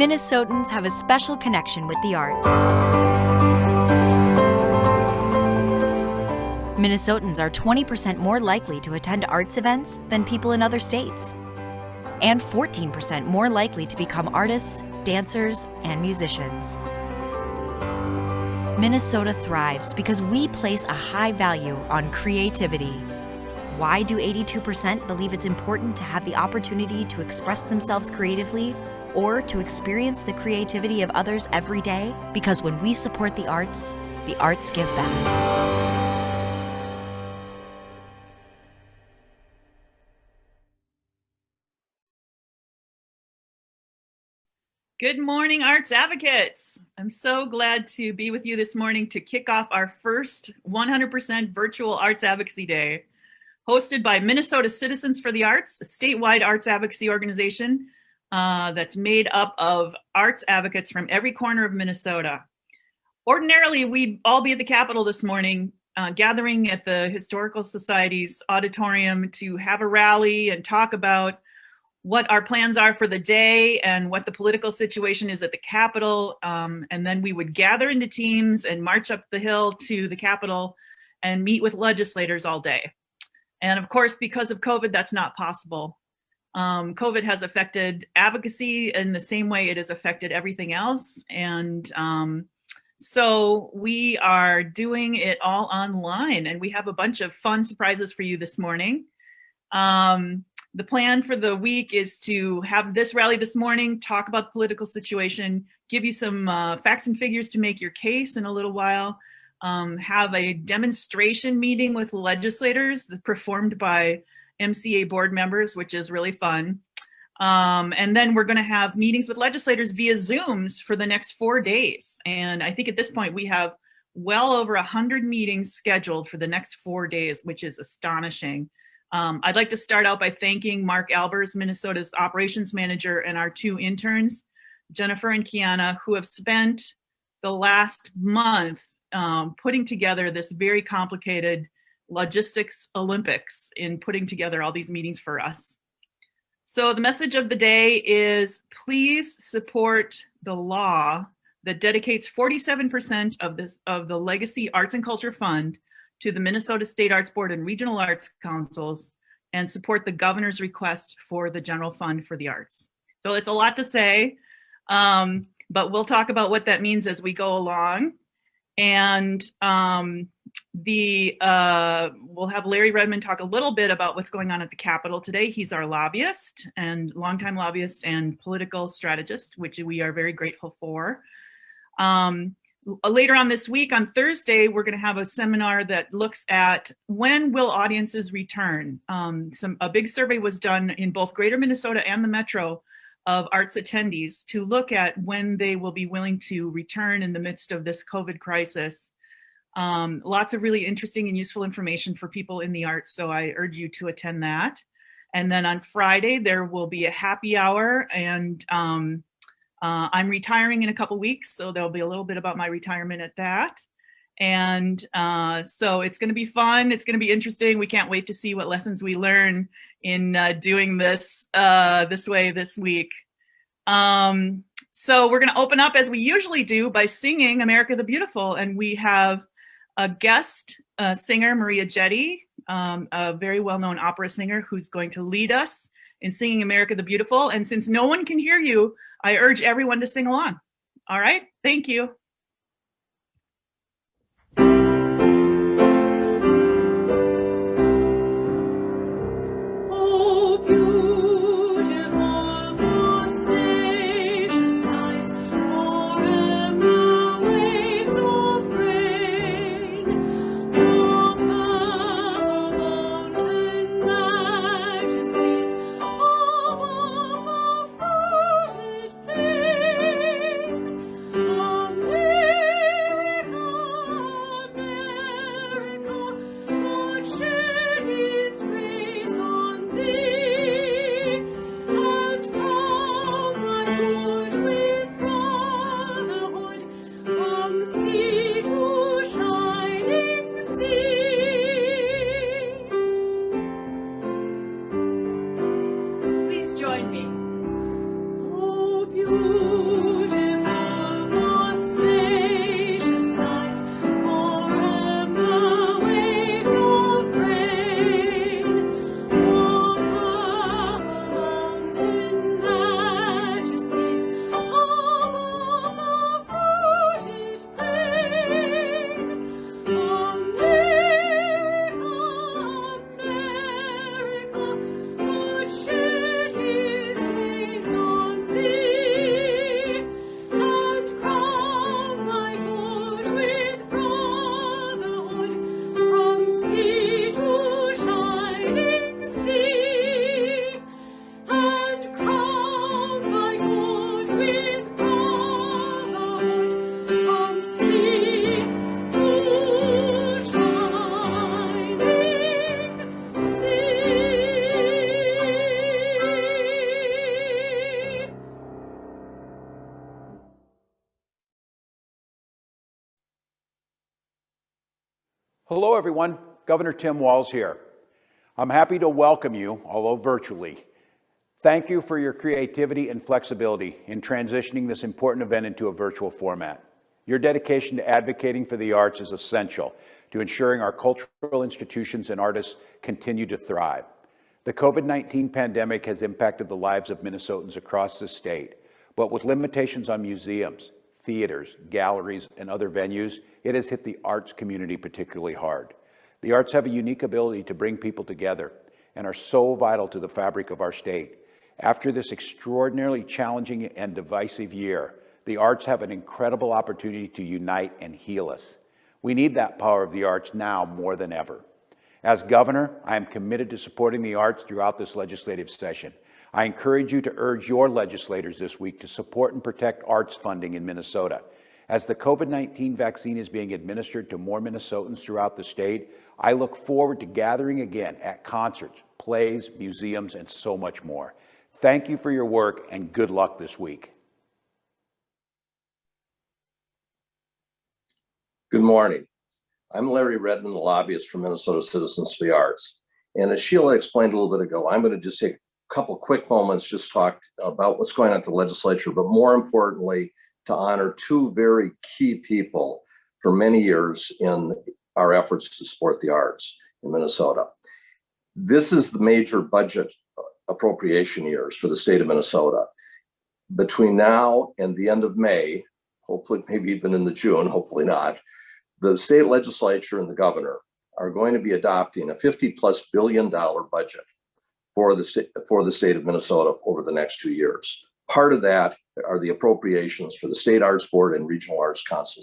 Minnesotans have a special connection with the arts. Minnesotans are 20% more likely to attend arts events than people in other states, and 14% more likely to become artists, dancers, and musicians. Minnesota thrives because we place a high value on creativity. Why do 82% believe it's important to have the opportunity to express themselves creatively or to experience the creativity of others every day? Because when we support the arts give back. Good morning, Arts Advocates. I'm so glad to be with you this morning to kick off our first 100% virtual Arts Advocacy Day, hosted by Minnesota Citizens for the Arts, a statewide arts advocacy organization that's made up of arts advocates from every corner of Minnesota. Ordinarily, we'd all be at the Capitol this morning, gathering at the Historical Society's auditorium to have a rally and talk about what our plans are for the day and what the political situation is at the Capitol. And then we would gather into teams and march up the hill to the Capitol and meet with legislators all day. And of course, because of COVID, that's not possible. COVID has affected advocacy in the same way it has affected everything else. And so we are doing it all online, and we have a bunch of fun surprises for you this morning. The plan for the week is to have this rally this morning, talk about the political situation, give you some facts and figures to make your case in a little while, have a demonstration meeting with legislators performed by MCA board members, which is really fun. And then we're going to have meetings with legislators via Zooms for the next 4 days. And I think at this point we have well over 100 meetings scheduled for the next 4 days, which is astonishing. I'd like to start out by thanking Mark Albers, Minnesota's operations manager, and our 2 interns, Jennifer and Kiana, who have spent the last month putting together this very complicated logistics Olympics in putting together all these meetings for us. So the message of the day is, please support the law that dedicates 47% of the Legacy Arts and Culture Fund to the Minnesota State Arts Board and Regional Arts Councils, and support the governor's request for the general fund for the arts. So it's a lot to say, but we'll talk about what that means as we go along. And we'll have Larry Redmond talk a little bit about what's going on at the Capitol today. He's our lobbyist and longtime lobbyist and political strategist, which we are very grateful for. Later on this week, on Thursday, we're going to have a seminar that looks at when will audiences return. A big survey was done in both Greater Minnesota and the Metro of arts attendees to look at when they will be willing to return in the midst of this COVID crisis. Lots of really interesting and useful information for people in the arts, so I urge you to attend that. And then on Friday, there will be a happy hour, and I'm retiring in a couple weeks, so there'll be a little bit about my retirement at that. And so it's going to be fun. It's going to be interesting. We can't wait to see what lessons we learn in doing this this way this week. So we're going to open up, as we usually do, by singing America the Beautiful. And we have a guest singer, Maria Jetty, a very well-known opera singer, who's going to lead us in singing America the Beautiful. And since no one can hear you, I urge everyone to sing along. All right, thank you. Amen. Hello, everyone. Governor Tim Walz here. I'm happy to welcome you, although virtually. Thank you for your creativity and flexibility in transitioning this important event into a virtual format. Your dedication to advocating for the arts is essential to ensuring our cultural institutions and artists continue to thrive. The COVID-19 pandemic has impacted the lives of Minnesotans across the state, but with limitations on museums, theaters, galleries, and other venues, it has hit the arts community particularly hard. The arts have a unique ability to bring people together and are so vital to the fabric of our state. After this extraordinarily challenging and divisive year, the arts have an incredible opportunity to unite and heal us. We need that power of the arts now more than ever. As governor, I am committed to supporting the arts throughout this legislative session. I encourage you to urge your legislators this week to support and protect arts funding in Minnesota. As the COVID-19 vaccine is being administered to more Minnesotans throughout the state, I look forward to gathering again at concerts, plays, museums, and so much more. Thank you for your work and good luck this week. Good morning. I'm Larry Redmond, the lobbyist for Minnesota Citizens for the Arts. And as Sheila explained a little bit ago, I'm going to just take a couple quick moments, just talk about what's going on at the legislature, but more importantly, to honor two very key people for many years in our efforts to support the arts in Minnesota. This is the major budget appropriation years for the state of Minnesota. Between now and the end of May, hopefully maybe even into June, hopefully not, the state legislature and the governor are going to be adopting a $50+ billion budget for the state of Minnesota over the next 2 years. Part of that are the appropriations for the State Arts Board and Regional Arts Council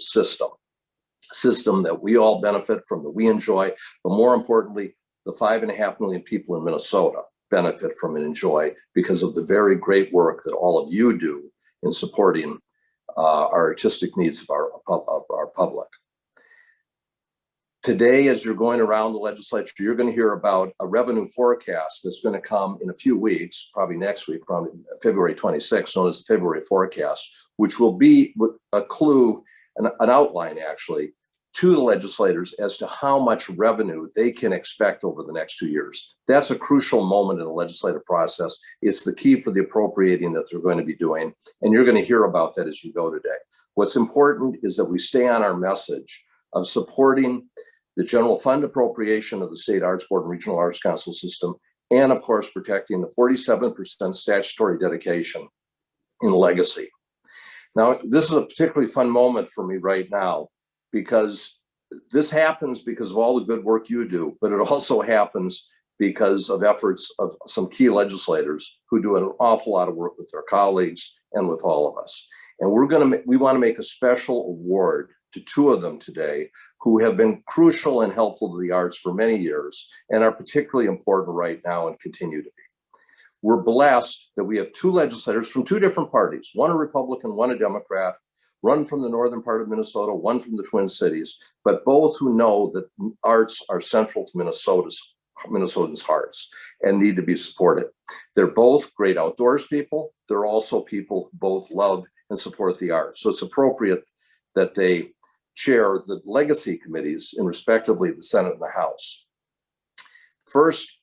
system that we all benefit from, that we enjoy, but more importantly, the 5.5 million people in Minnesota benefit from and enjoy because of the very great work that all of you do in supporting our artistic needs of our public. Today, as you're going around the legislature, you're going to hear about a revenue forecast that's going to come in a few weeks, probably next week, probably February 26th, known as the February forecast, which will be a clue, an outline actually, to the legislators as to how much revenue they can expect over the next 2 years. That's a crucial moment in the legislative process. It's the key for the appropriating that they're going to be doing, and you're going to hear about that as you go today. What's important is that we stay on our message of supporting the general fund appropriation of the State Arts Board and Regional Arts Council system, and of course, protecting the 47% statutory dedication in legacy. Now, this is a particularly fun moment for me right now, because this happens because of all the good work you do, but it also happens because of efforts of some key legislators who do an awful lot of work with their colleagues and with all of us. And we want to make a special award to two of them today who have been crucial and helpful to the arts for many years and are particularly important right now and continue to be. We're blessed that we have two legislators from two different parties, one a Republican, one a Democrat, one from the northern part of Minnesota, one from the Twin Cities, but both who know that arts are central to Minnesotans' hearts and need to be supported. They're both great outdoors people. They're also people who both love and support the arts. So it's appropriate that they chair the legacy committees in respectively the Senate and the House. First,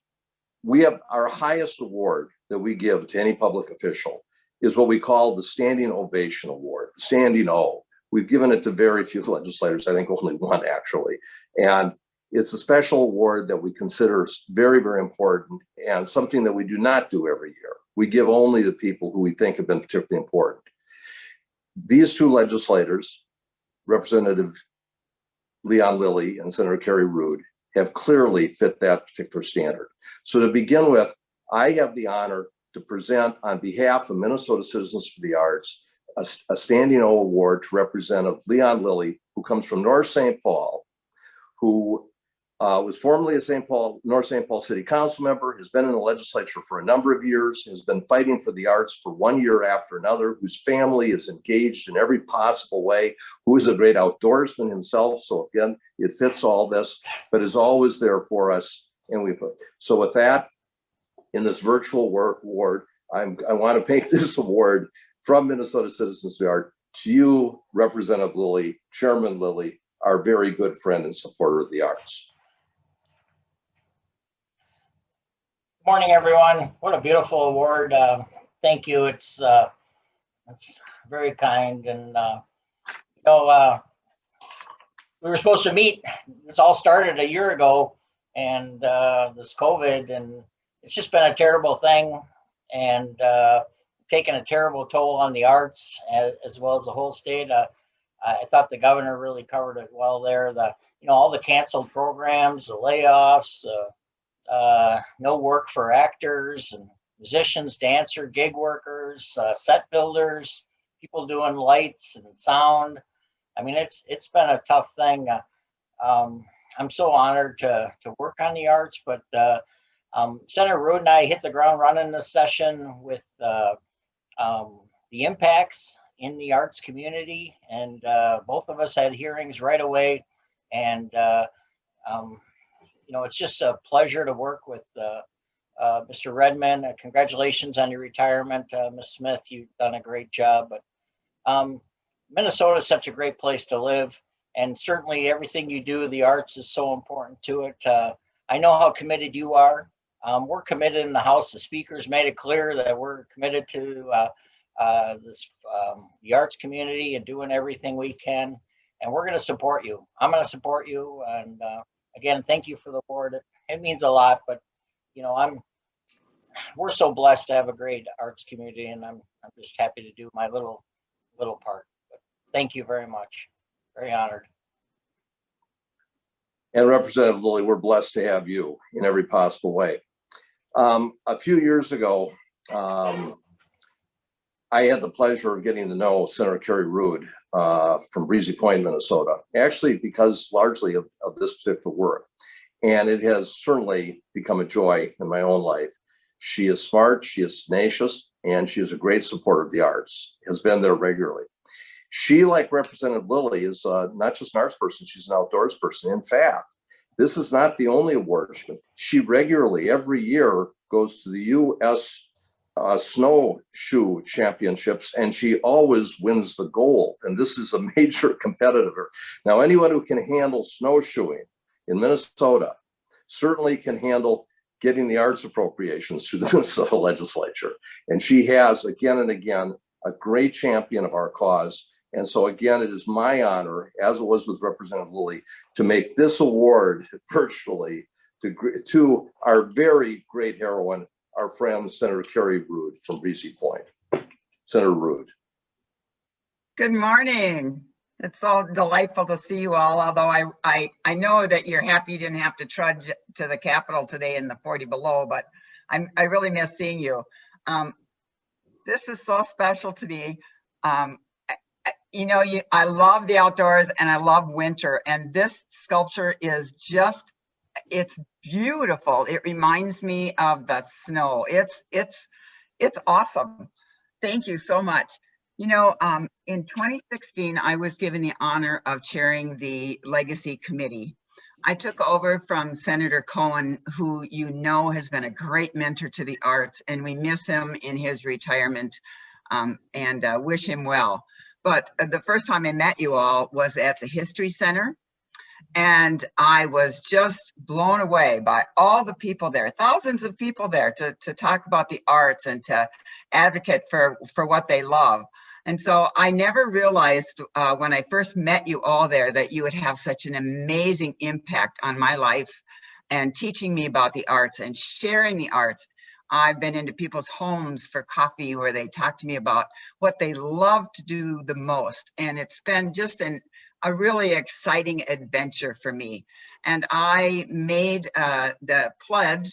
we have our highest award that we give to any public official is what we call the Standing Ovation Award, the Standing O. We've given it to very few legislators, I think only one actually. And it's a special award that we consider very, very important and something that we do not do every year. We give only to people who we think have been particularly important. These two legislators, Representative Leon Lilly and Senator Kerry Rood, have clearly fit that particular standard. So to begin with, I have the honor to present on behalf of Minnesota Citizens for the Arts a Standing O Award to Representative Leon Lilly, who comes from North St. Paul, who was formerly a North St. Paul City Council member, has been in the legislature for a number of years, has been fighting for the arts for 1 year after another, whose family is engaged in every possible way, who is a great outdoorsman himself. So again, it fits all this, but is always there for us. And so with that, in this virtual award, I want to make this award from Minnesota Citizens for the Arts to you, Representative Lilly, Chairman Lilly, our very good friend and supporter of the arts. Good morning, everyone. What a beautiful award. Thank you. It's very kind. And, we were supposed to meet. This all started a year ago, and this COVID, and it's just been a terrible thing, and taken a terrible toll on the arts as well as the whole state. I thought the governor really covered it well there. All the canceled programs, the layoffs, no work for actors and musicians, dancer, gig workers, set builders, people doing lights and sound. I mean, it's been a tough thing. I'm so honored to work on the arts, but Senator Rood and I hit the ground running this session with the impacts in the arts community, and both of us had hearings right away. And it's just a pleasure to work with Mr. Redmond. Congratulations on your retirement, Ms. Smith. You've done a great job. But Minnesota is such a great place to live, and certainly everything you do, the arts is so important to it. I know how committed you are. We're committed in the House. The speakers made it clear that we're committed to the arts community and doing everything we can, and we're going to support you. I'm going to support you, and again, thank you for the award. It means a lot, but we're so blessed to have a great arts community, and I'm just happy to do my little part. But thank you very much. Very honored. And Representative Lilly, we're blessed to have you in every possible way. A few years ago, I had the pleasure of getting to know Senator Kerry Rood from Breezy Point, Minnesota, actually because largely of this particular work. And it has certainly become a joy in my own life. She is smart, she is tenacious, and she is a great supporter of the arts, has been there regularly. She, like Representative Lilly, is not just an arts person, she's an outdoors person. In fact, this is not the only award. She regularly, every year, goes to the U.S. Snowshoe Championships, and she always wins the gold. And this is a major competitor. Now, anyone who can handle snowshoeing in Minnesota certainly can handle getting the arts appropriations through the Minnesota legislature. And she has, again and again, a great champion of our cause. And so again, it is my honor, as it was with Representative Lilly, to make this award virtually to our very great heroine, our friend, Senator Kerry Rood from Breezy Point. Senator Rood. Good morning. It's so delightful to see you all, although I know that you're happy you didn't have to trudge to the Capitol today in the 40 below, but I really miss seeing you. This is so special to me. I love the outdoors and I love winter, and this sculpture is just, it's beautiful. It reminds me of the snow. It's awesome. Thank you so much. In 2016, I was given the honor of chairing the Legacy Committee. I took over from Senator Cohen, who has been a great mentor to the arts, and we miss him in his retirement and wish him well. But the first time I met you all was at the History Center, and I was just blown away by all the people there, thousands of people there to talk about the arts and to advocate for what they love. And so I never realized when I first met you all there that you would have such an amazing impact on my life and teaching me about the arts and sharing the arts. I've been into people's homes for coffee where they talk to me about what they love to do the most. And it's been just a really exciting adventure for me. And I made the pledge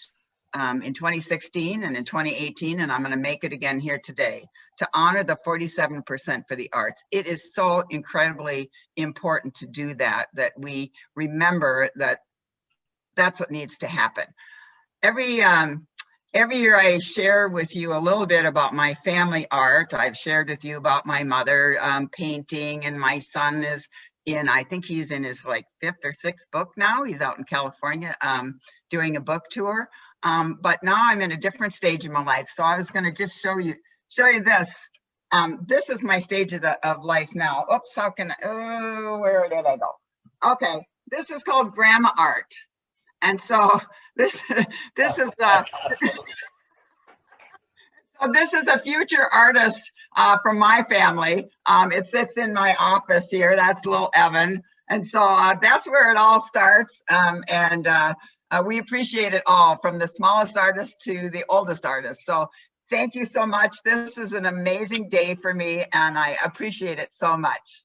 in 2016 and in 2018, and I'm going to make it again here today, to honor the 47% for the arts. It is so incredibly important to do that we remember that that's what needs to happen. Every year I share with you a little bit about my family art. I've shared with you about my mother painting, and my son is I think he's in his like 5th or 6th book now. He's out in California doing a book tour. But now I'm in a different stage of my life. So I was going to just show you this. This is my stage of life now. Oops, where did I go? Okay, this is called grandma art. And so this is the, That's awesome. so this is a future artist from my family. It sits in my office here. That's little Evan. And so that's where it all starts. We appreciate it all, from the smallest artist to the oldest artist. So thank you so much. This is an amazing day for me, and I appreciate it so much.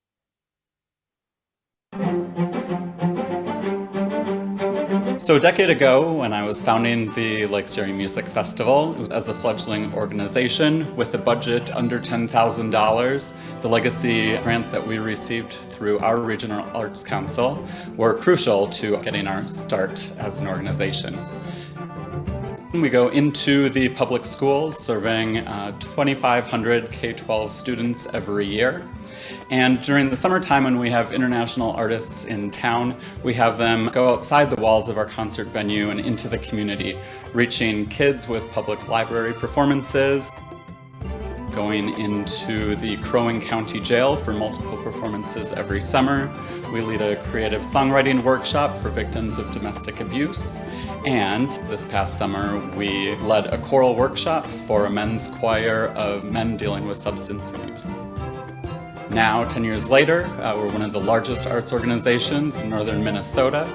So a decade ago, when I was founding the Lakes Erie Music Festival, it was as a fledgling organization with a budget under $10,000, the legacy grants that we received through our Regional Arts Council were crucial to getting our start as an organization. We go into the public schools, serving 2,500 K-12 students every year. And during the summertime, when we have international artists in town, we have them go outside the walls of our concert venue and into the community, reaching kids with public library performances, going into the Crow Wing County Jail for multiple performances every summer. We lead a creative songwriting workshop for victims of domestic abuse. And this past summer, we led a choral workshop for a men's choir of men dealing with substance abuse. Now, 10 years later, we're one of the largest arts organizations in northern Minnesota,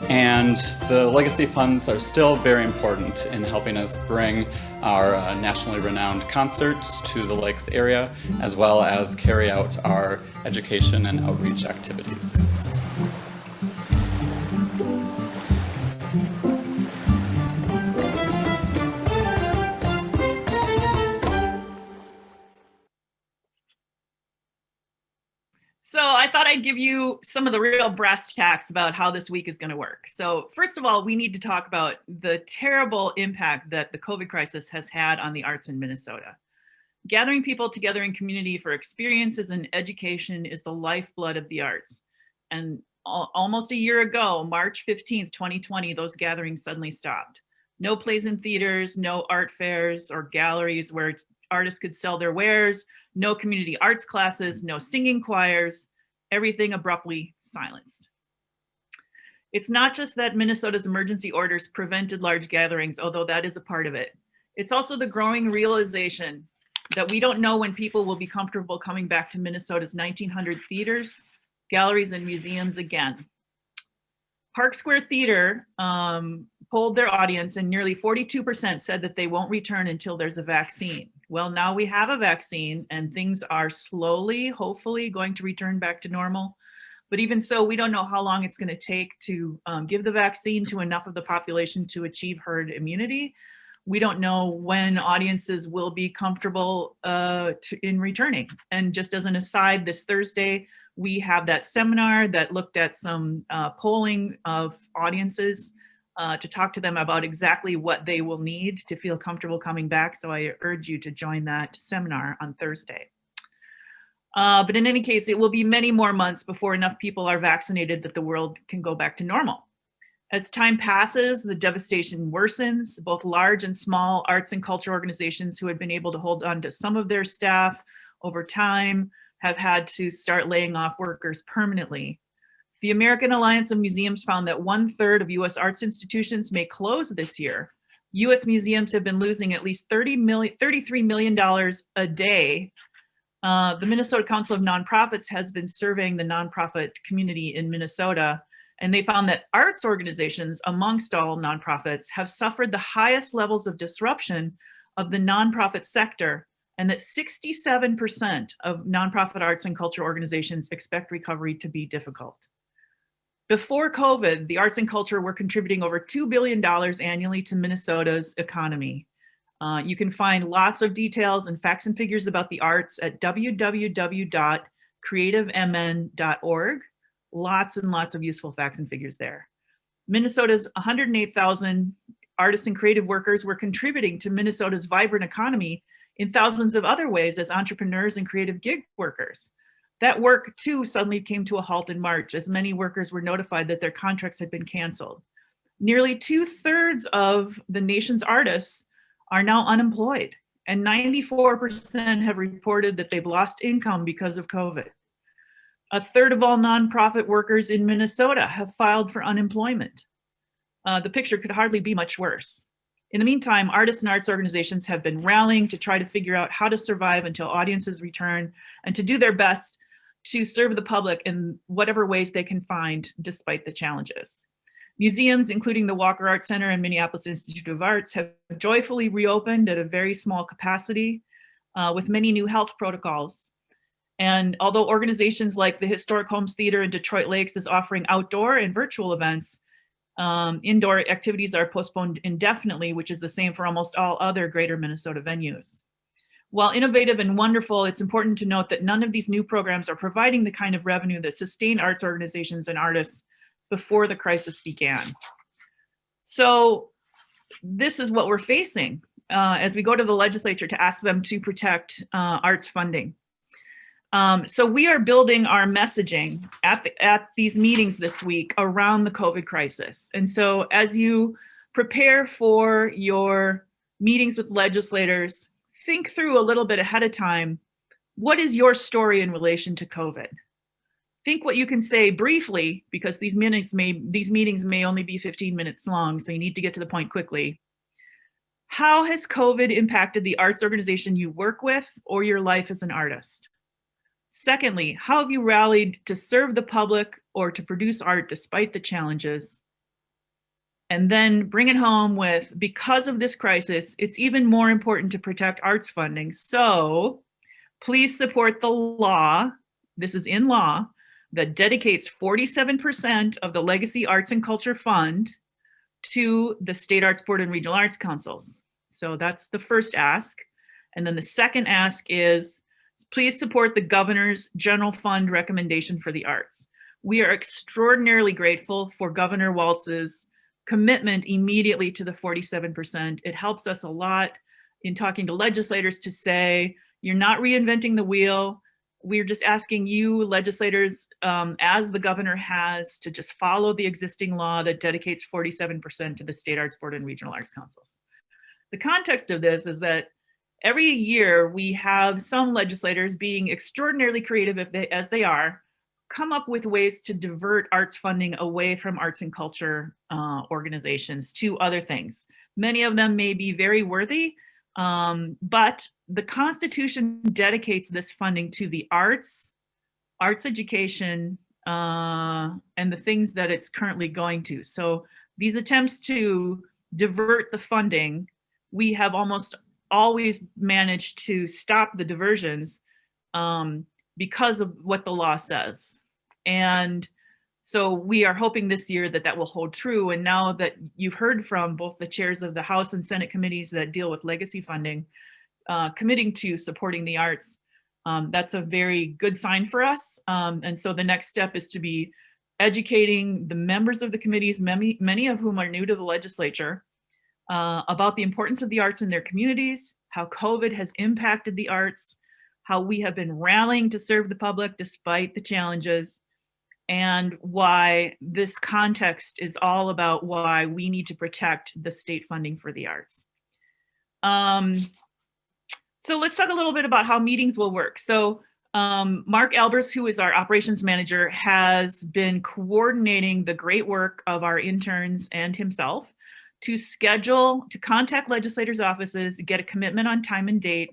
and the legacy funds are still very important in helping us bring our nationally renowned concerts to the Lakes area, as well as carry out our education and outreach activities. So I thought I'd give you some of the real brass tacks about how this week is going to work. So first of all, we need to talk about the terrible impact that the COVID crisis has had on the arts in Minnesota. Gathering people together in community for experiences and education is the lifeblood of the arts. And almost a year ago, March 15th, 2020, those gatherings suddenly stopped. No plays in theaters, no art fairs or galleries where artists could sell their wares, no community arts classes, no singing choirs, everything abruptly silenced. It's not just that Minnesota's emergency orders prevented large gatherings, although that is a part of it. It's also the growing realization that we don't know when people will be comfortable coming back to Minnesota's 1900 theaters, galleries, and museums again. Park Square Theater polled their audience, and nearly 42% said that they won't return until there's a vaccine. Well, now we have a vaccine and things are slowly, hopefully, going to return back to normal. But even so, we don't know how long it's going to take to give the vaccine to enough of the population to achieve herd immunity. We don't know when audiences will be comfortable in returning. And just as an aside, this Thursday, we have that seminar that looked at some polling of audiences to talk to them about exactly what they will need to feel comfortable coming back. So I urge you to join that seminar on Thursday. But in any case, it will be many more months before enough people are vaccinated that the world can go back to normal. As time passes, the devastation worsens. Both large and small arts and culture organizations who had been able to hold on to some of their staff over time have had to start laying off workers permanently. The American Alliance of Museums found that 1/3 of US arts institutions may close this year. US museums have been losing at least $33 million a day. The Minnesota Council of Nonprofits has been surveying the nonprofit community in Minnesota, and they found that arts organizations amongst all nonprofits have suffered the highest levels of disruption of the nonprofit sector, and that 67% of nonprofit arts and culture organizations expect recovery to be difficult. Before COVID, the arts and culture were contributing over $2 billion annually to Minnesota's economy. You can find lots of details and facts and figures about the arts at www.creativemn.org. Lots and lots of useful facts and figures there. Minnesota's 108,000 artists and creative workers were contributing to Minnesota's vibrant economy in thousands of other ways as entrepreneurs and creative gig workers. That work too suddenly came to a halt in March as many workers were notified that their contracts had been canceled. Nearly 2/3 of the nation's artists are now unemployed, and 94% have reported that they've lost income because of COVID. A third of all nonprofit workers in Minnesota have filed for unemployment. The picture could hardly be much worse. In the meantime, artists and arts organizations have been rallying to try to figure out how to survive until audiences return and to do their best to serve the public in whatever ways they can find despite the challenges. Museums, including the Walker Art Center and Minneapolis Institute of Arts, have joyfully reopened at a very small capacity with many new health protocols. And although organizations like the Historic Homes Theater in Detroit Lakes is offering outdoor and virtual events, indoor activities are postponed indefinitely, which is the same for almost all other greater Minnesota venues. While innovative and wonderful, it's important to note that none of these new programs are providing the kind of revenue that sustained arts organizations and artists before the crisis began. So this is what we're facing as we go to the legislature to ask them to protect arts funding. So we are building our messaging at these meetings this week around the COVID crisis. And so as you prepare for your meetings with legislators, think through a little bit ahead of time, what is your story in relation to COVID? Think what you can say briefly, because these meetings may only be 15 minutes long, so you need to get to the point quickly. How has COVID impacted the arts organization you work with or your life as an artist? Secondly, how have you rallied to serve the public or to produce art despite the challenges? And then bring it home with, because of this crisis, it's even more important to protect arts funding. So please support the law, this is in law, that dedicates 47% of the Legacy Arts and Culture Fund to the State Arts Board and Regional Arts Councils. So that's the first ask. And then the second ask is, please support the governor's general fund recommendation for the arts. We are extraordinarily grateful for Governor Walz's commitment immediately to the 47%. It helps us a lot in talking to legislators to say, you're not reinventing the wheel. We're just asking you legislators, as the governor has, to just follow the existing law that dedicates 47% to the State Arts Board and Regional Arts Councils. The context of this is that every year we have some legislators, being extraordinarily creative as they are, come up with ways to divert arts funding away from arts and culture organizations to other things. Many of them may be very worthy, but the Constitution dedicates this funding to the arts, arts education, and the things that it's currently going to. So these attempts to divert the funding, we have almost always managed to stop the diversions because of what the law says. And so we are hoping this year that that will hold true. And now that you've heard from both the chairs of the House and Senate committees that deal with legacy funding, committing to supporting the arts, that's a very good sign for us. And so the next step is to be educating the members of the committees, many of whom are new to the legislature, about the importance of the arts in their communities, how COVID has impacted the arts, how we have been rallying to serve the public despite the challenges, and why this context is all about why we need to protect the state funding for the arts. So let's talk a little bit about how meetings will work. So Mark Albers, who is our operations manager, has been coordinating the great work of our interns and himself to contact legislators' offices, get a commitment on time and date,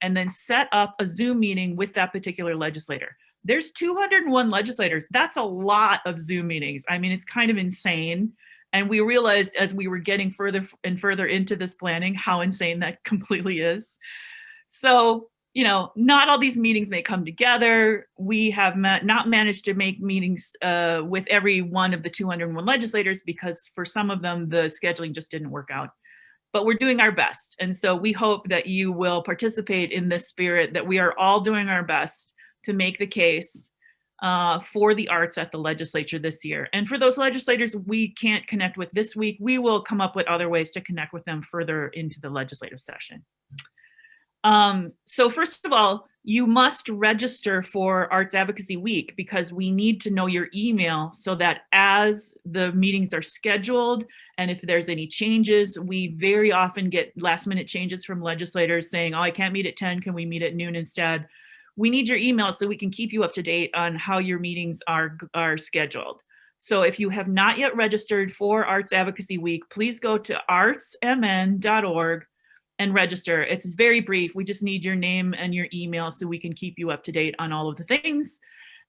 and then set up a Zoom meeting with that particular legislator. There's 201 legislators. That's a lot of Zoom meetings. I mean, it's kind of insane. And we realized as we were getting further and further into this planning, how insane that completely is. So, you know, not all these meetings may come together. We have not managed to make meetings with every one of the 201 legislators because for some of them, the scheduling just didn't work out. But we're doing our best. And so we hope that you will participate in this spirit, that we are all doing our best to make the case for the arts at the legislature this year. And for those legislators we can't connect with this week, we will come up with other ways to connect with them further into the legislative session. So first of all, you must register for Arts Advocacy Week because we need to know your email so that as the meetings are scheduled and if there's any changes, we very often get last minute changes from legislators saying, oh, I can't meet at 10, can we meet at noon instead? we need your email so we can keep you up to date on how your meetings are scheduled. So if you have not yet registered for Arts Advocacy Week, please go to artsmn.org and register. It's very brief. We just need your name and your email so we can keep you up to date on all of the things.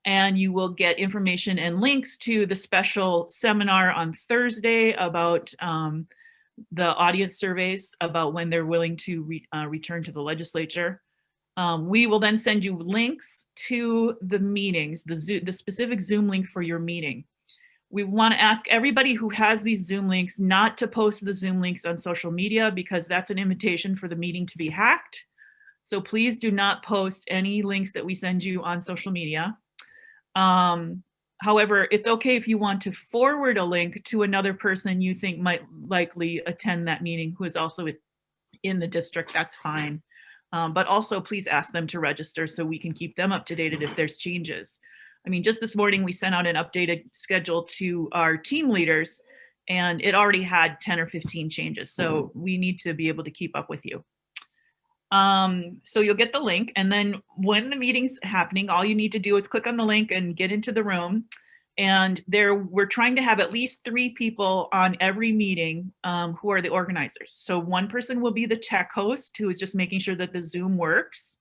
And you will get information and links to the special seminar on Thursday about the audience surveys about when they're willing to return to the legislature. We will then send you links to the meetings, the specific Zoom link for your meeting. We want to ask everybody who has these Zoom links not to post the Zoom links on social media, because that's an invitation for the meeting to be hacked. So please do not post any links that we send you on social media. However, it's okay if you want to forward a link to another person you think might likely attend that meeting who is also in the district, that's fine. But also please ask them to register so we can keep them up to date if there's changes. I mean, just this morning we sent out an updated schedule to our team leaders and it already had 10 or 15 changes. So we need to be able to keep up with you. So you'll get the link, and then when the meeting's happening, all you need to do is click on the link and get into the room. And we're trying to have at least 3 people on every meeting who are the organizers. So one person will be the tech host, who is just making sure that the Zoom works.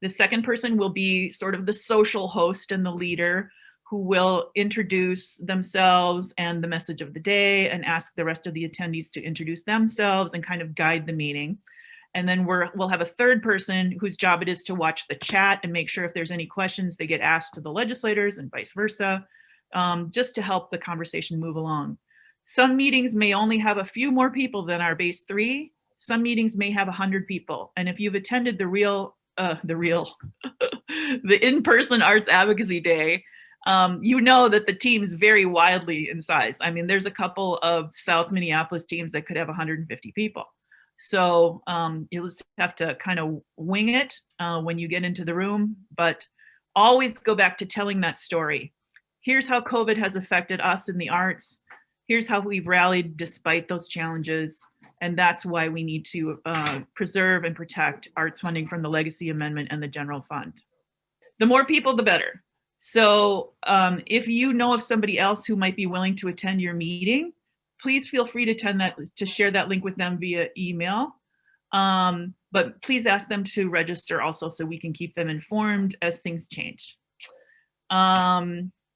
The second person will be sort of the social host and the leader, who will introduce themselves and the message of the day and ask the rest of the attendees to introduce themselves and kind of guide the meeting. And then we'll have a third person whose job it is to watch the chat and make sure if there's any questions they get asked to the legislators and vice versa, just to help the conversation move along. Some meetings may only have a few more people than our base 3. Some meetings may have 100 people. And if you've attended the in-person Arts Advocacy Day, you know that the teams vary wildly in size. I mean, there's a couple of South Minneapolis teams that could have 150 people. So you'll just have to kind of wing it when you get into the room, but always go back to telling that story. Here's how COVID has affected us in the arts. Here's how we've rallied despite those challenges. And that's why we need to preserve and protect arts funding from the Legacy Amendment and the General Fund. The more people, the better. So if you know of somebody else who might be willing to attend your meeting, please feel free to share that link with them via email. But please ask them to register also so we can keep them informed as things change.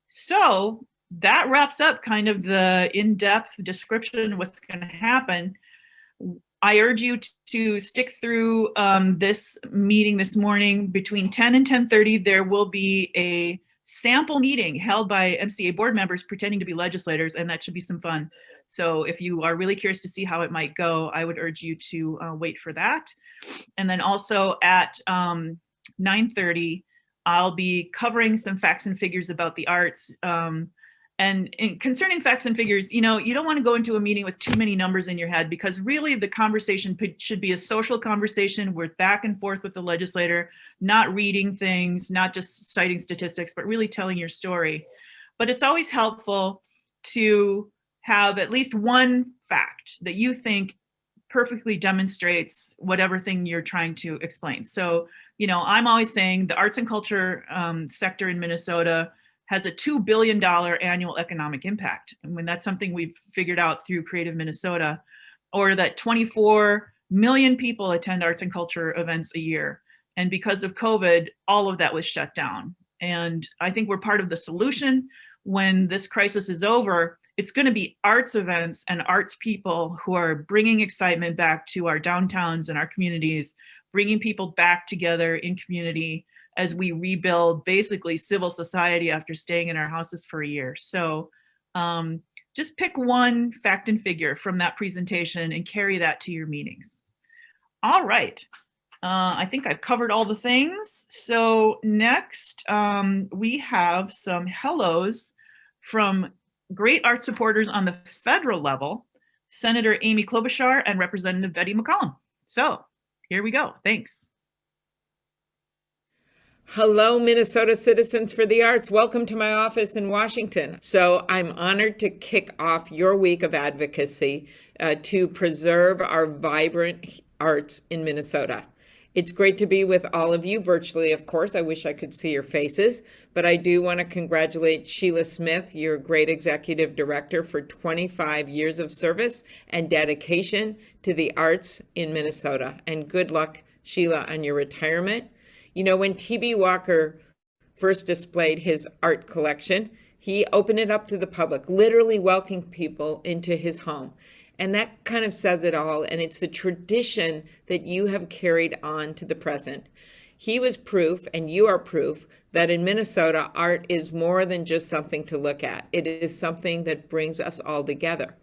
So that wraps up kind of the in-depth description of what's going to happen. I urge you to stick through this meeting this morning. Between 10 and 10:30, there will be a sample meeting held by MCA board members pretending to be legislators, and that should be some fun. So if you are really curious to see how it might go, I would urge you to wait for that. And then also at 9:30, I'll be covering some facts and figures about the arts. And concerning facts and figures, you know, you don't want to go into a meeting with too many numbers in your head, because really the conversation should be a social conversation with back and forth with the legislator, not reading things, not just citing statistics, but really telling your story. But it's always helpful to have at least one fact that you think perfectly demonstrates whatever thing you're trying to explain. So, you know, I'm always saying the arts and culture sector in Minnesota has a $2 billion annual economic impact. And when that's something we've figured out through Creative Minnesota, or that 24 million people attend arts and culture events a year. And because of COVID, all of that was shut down. And I think we're part of the solution. When this crisis is over, it's going to be arts events and arts people who are bringing excitement back to our downtowns and our communities, bringing people back together in community as we rebuild basically civil society after staying in our houses for a year. So just pick one fact and figure from that presentation and carry that to your meetings. All right. I think I've covered all the things. So next, we have some hellos from great art supporters on the federal level, Senator Amy Klobuchar and Representative Betty McCollum. So here we go. Thanks. Hello, Minnesota Citizens for the Arts. Welcome to my office in Washington. So I'm honored to kick off your week of advocacy to preserve our vibrant arts in Minnesota. It's great to be with all of you virtually, of course. I wish I could see your faces, but I do want to congratulate Sheila Smith, your great executive director, for 25 years of service and dedication to the arts in Minnesota. And good luck, Sheila, on your retirement. You know, when T.B. Walker first displayed his art collection, he opened it up to the public, literally welcoming people into his home. And that kind of says it all. And it's the tradition that you have carried on to the present. He was proof, and you are proof, that in Minnesota, art is more than just something to look at. It is something that brings us all together.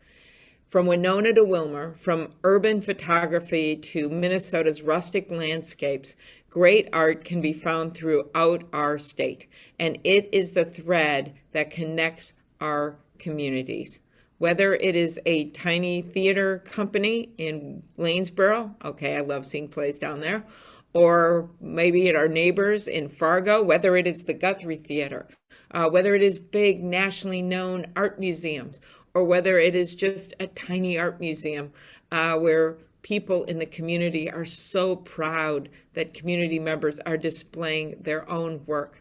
From Winona to Wilmer, from urban photography to Minnesota's rustic landscapes, great art can be found throughout our state. And it is the thread that connects our communities. Whether it is a tiny theater company in Lanesboro, okay, I love seeing plays down there, or maybe at our neighbors in Fargo, whether it is the Guthrie Theater, whether it is big nationally known art museums, or whether it is just a tiny art museum where people in the community are so proud that community members are displaying their own work.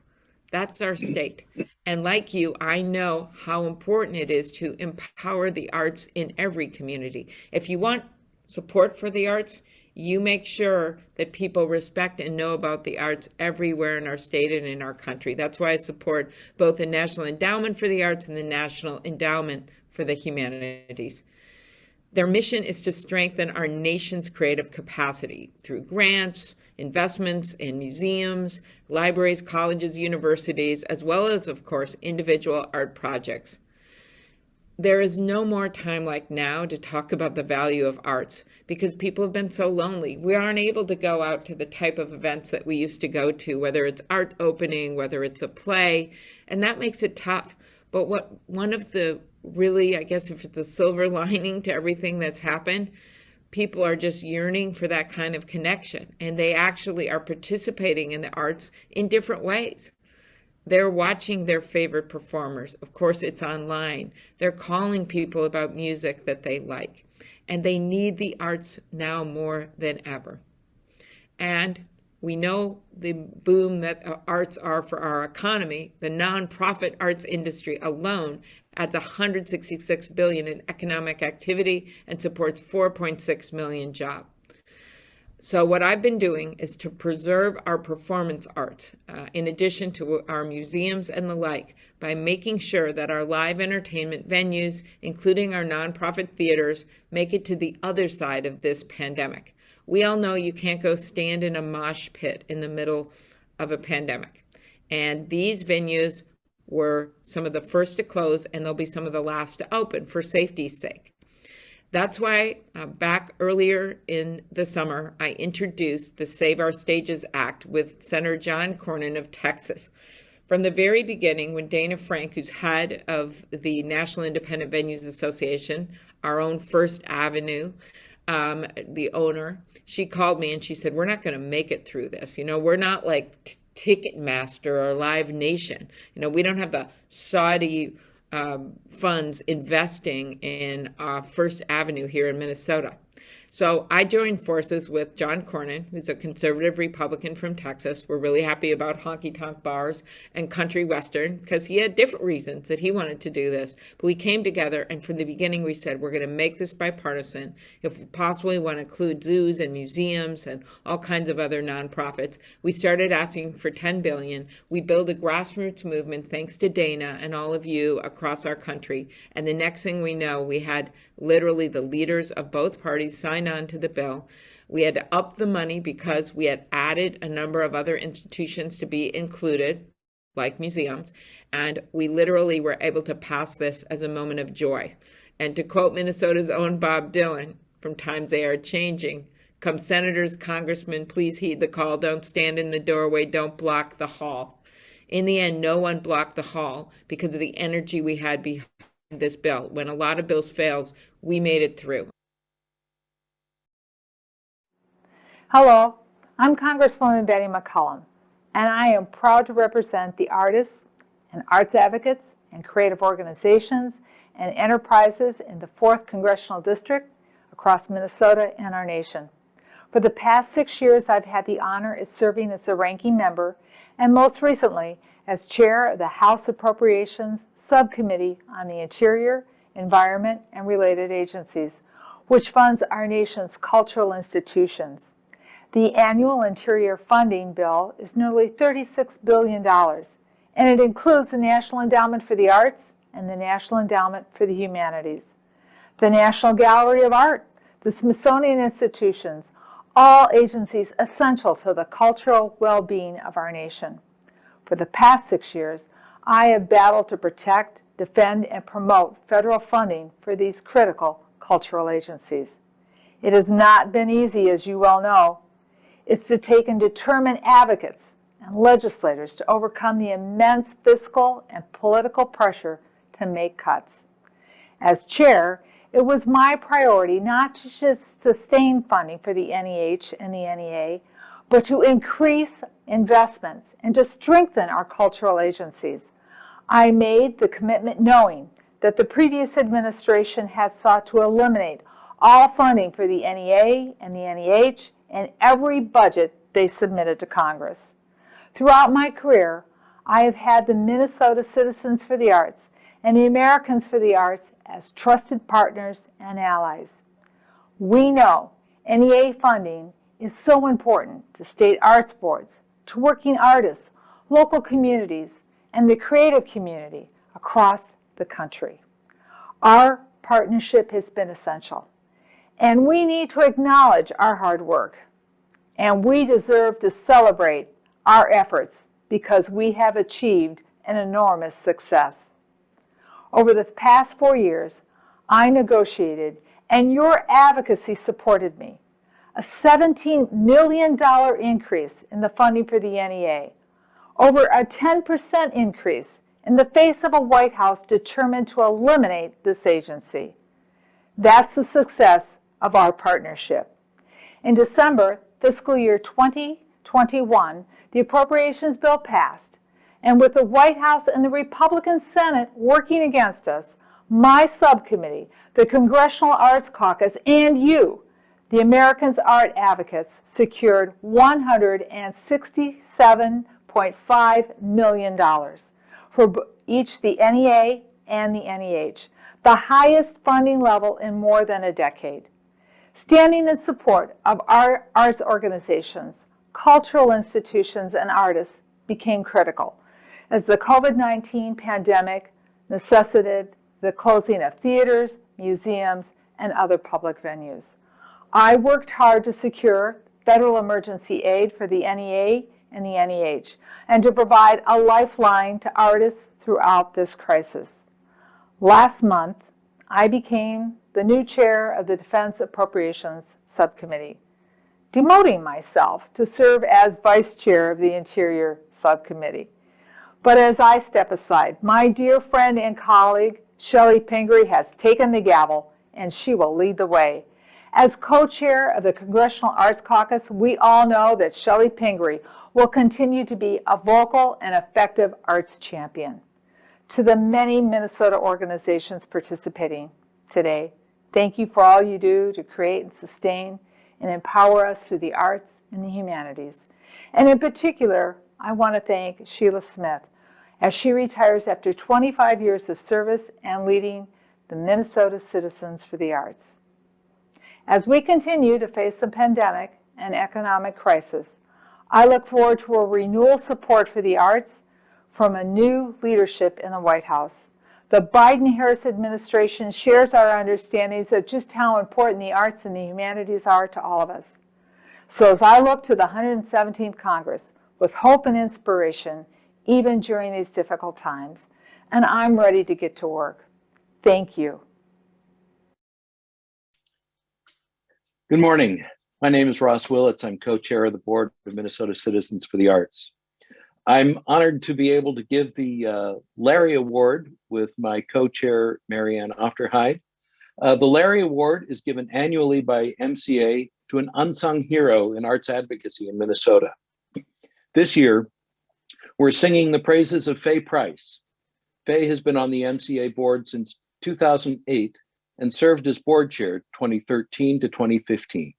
That's our state. And like you, I know how important it is to empower the arts in every community. If you want support for the arts, you make sure that people respect and know about the arts everywhere in our state and in our country. That's why I support both the National Endowment for the Arts and the National Endowment for the Humanities. Their mission is to strengthen our nation's creative capacity through grants, investments in museums, libraries, colleges, universities, as well as, of course, individual art projects. There is no more time like now to talk about the value of arts because people have been so lonely. We aren't able to go out to the type of events that we used to go to, whether it's art opening, whether it's a play, and that makes it tough. But one of the really, I guess if it's a silver lining to everything that's happened, people are just yearning for that kind of connection, and they actually are participating in the arts in different ways. They're watching their favorite performers. Of course, it's online. They're calling people about music that they like, and they need the arts now more than ever. And we know the boom that arts are for our economy. The nonprofit arts industry alone adds $166 billion in economic activity and supports 4.6 million jobs. So what I've been doing is to preserve our performance arts, in addition to our museums and the like, by making sure that our live entertainment venues, including our nonprofit theaters, make it to the other side of this pandemic. We all know you can't go stand in a mosh pit in the middle of a pandemic. And these venues were some of the first to close, and they'll be some of the last to open for safety's sake. That's why back earlier in the summer, I introduced the Save Our Stages Act with Senator John Cornyn of Texas. From the very beginning, when Dana Frank, who's head of the National Independent Venues Association, our own First Avenue, the owner, she called me and she said, we're not going to make it through this. You know, we're not like Ticketmaster or Live Nation. You know, we don't have the Saudi funds investing in First Avenue here in Minnesota. So I joined forces with John Cornyn, who's a conservative Republican from Texas. We're really happy about honky-tonk bars and country western because he had different reasons that he wanted to do this. But we came together, and from the beginning we said we're going to make this bipartisan. If possible, we want to include zoos and museums and all kinds of other nonprofits. We started asking for $10 billion. We built a grassroots movement thanks to Dana and all of you across our country. And the next thing we know, we had literally the leaders of both parties sign on to the bill. We had to up the money because we had added a number of other institutions to be included, like museums, and we literally were able to pass this as a moment of joy. And to quote Minnesota's own Bob Dylan, from times they are changing, come senators, congressmen, please heed the call, don't stand in the doorway, don't block the hall. In the end, no one blocked the hall because of the energy we had behind this bill. When a lot of bills fails, we made it through. Hello, I'm Congresswoman Betty McCollum, and I am proud to represent the artists and arts advocates and creative organizations and enterprises in the 4th Congressional District across Minnesota and our nation. For the past 6 years, I've had the honor of serving as the ranking member and most recently as chair of the House Appropriations Subcommittee on the Interior, Environment, and Related Agencies, which funds our nation's cultural institutions. The annual Interior funding bill is nearly $36 billion, and it includes the National Endowment for the Arts and the National Endowment for the Humanities, the National Gallery of Art, the Smithsonian Institutions, all agencies essential to the cultural well-being of our nation. For the past 6 years, I have battled to protect, defend, and promote federal funding for these critical cultural agencies. It has not been easy, as you well know. It's taken determined advocates and legislators to overcome the immense fiscal and political pressure to make cuts. As chair, it was my priority not to just sustain funding for the NEH and the NEA, but to increase investments and to strengthen our cultural agencies. I made the commitment knowing that the previous administration had sought to eliminate all funding for the NEA and the NEH in every budget they submitted to Congress. Throughout my career, I have had the Minnesota Citizens for the Arts and the Americans for the Arts as trusted partners and allies. We know NEA funding is so important to state arts boards, to working artists, local communities, and the creative community across the country. Our partnership has been essential, and we need to acknowledge our hard work, and we deserve to celebrate our efforts because we have achieved an enormous success. Over the past 4 years, I negotiated, and your advocacy supported me, a $17 million increase in the funding for the NEA, over a 10% increase in the face of a White House determined to eliminate this agency. That's the success of our partnership. In December, fiscal year 2021, the appropriations bill passed, and with the White House and the Republican Senate working against us, my subcommittee, the Congressional Arts Caucus, and you, the Americans Art Advocates, secured $167.5 million for each the NEA and the NEH, the highest funding level in more than a decade. Standing in support of our arts organizations, cultural institutions, and artists became critical as the COVID-19 pandemic necessitated the closing of theaters, museums, and other public venues. I worked hard to secure federal emergency aid for the NEA and the NEH, and to provide a lifeline to artists throughout this crisis. Last month, I became the new chair of the Defense Appropriations Subcommittee, demoting myself to serve as vice chair of the Interior Subcommittee. But as I step aside, my dear friend and colleague, Shelley Pingree, has taken the gavel, and she will lead the way. As co-chair of the Congressional Arts Caucus, we all know that Shelley Pingree will continue to be a vocal and effective arts champion. To the many Minnesota organizations participating today, thank you for all you do to create and sustain and empower us through the arts and the humanities. And in particular, I want to thank Sheila Smith as she retires after 25 years of service and leading the Minnesota Citizens for the Arts. As we continue to face the pandemic and economic crisis, I look forward to a renewal support for the arts from a new leadership in the White House. The Biden-Harris administration shares our understandings of just how important the arts and the humanities are to all of us. So as I look to the 117th Congress with hope and inspiration, even during these difficult times, and I'm ready to get to work. Thank you. Good morning. My name is Ross Willits. I'm co-chair of the board of Minnesota Citizens for the Arts. I'm honored to be able to give the Larry Award with my co-chair, Marianne Ofterheide. The Larry Award is given annually by MCA to an unsung hero in arts advocacy in Minnesota. This year, we're singing the praises of Faye Price. Faye has been on the MCA board since 2008 and served as board chair 2013 to 2015.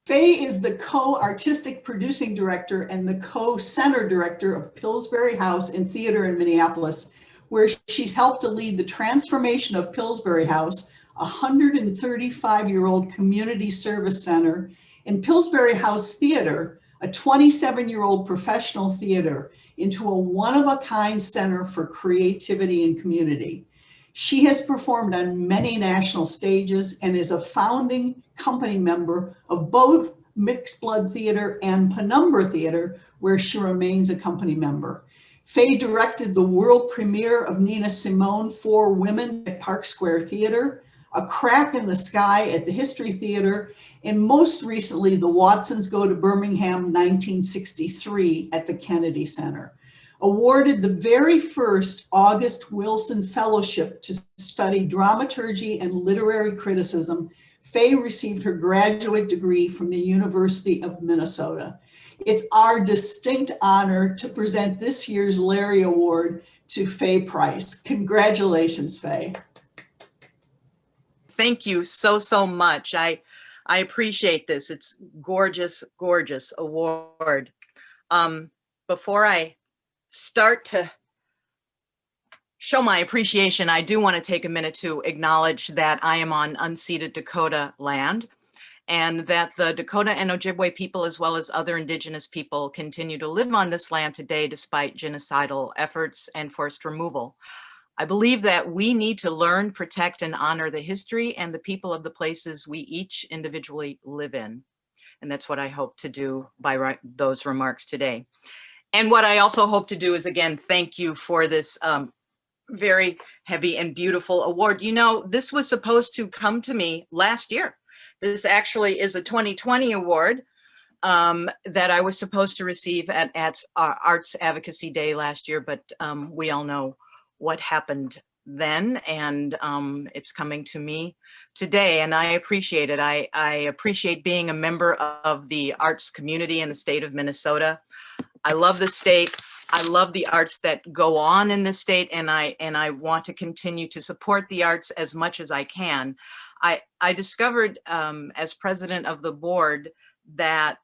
Faye is the co-artistic producing director and the co-center director of Pillsbury House and Theater in Minneapolis, where she's helped to lead the transformation of Pillsbury House, a 135-year-old community service center, and Pillsbury House Theater, a 27-year-old professional theater, into a one-of-a-kind center for creativity and community. She has performed on many national stages and is a founding company member of both Mixed Blood Theater and Penumbra Theater, where she remains a company member. Faye directed the world premiere of Nina Simone, Four Women at Park Square Theater, A Crack in the Sky at the History Theater, and most recently, The Watsons Go to Birmingham 1963 at the Kennedy Center. Awarded the very first August Wilson Fellowship to study dramaturgy and literary criticism, Faye received her graduate degree from the University of Minnesota. It's our distinct honor to present this year's Larry Award to Faye Price. Congratulations, Faye. Thank you so much. I appreciate this. It's gorgeous, gorgeous award. Before I start to show my appreciation, I do want to take a minute to acknowledge that I am on unceded Dakota land, and that the Dakota and Ojibwe people, as well as other indigenous people, continue to live on this land today despite genocidal efforts and forced removal. I believe that we need to learn, protect, and honor the history and the people of the places we each individually live in. And that's what I hope to do by those remarks today. And what I also hope to do is, again, thank you for this very heavy and beautiful award. You know, this was supposed to come to me last year. This actually is a 2020 award that I was supposed to receive at Arts Advocacy Day last year, but we all know what happened then, and it's coming to me today, and I appreciate it. I appreciate being a member of the arts community in the state of Minnesota. I love the state. I love the arts that go on in this state, and I want to continue to support the arts as much as I can. I discovered as president of the board that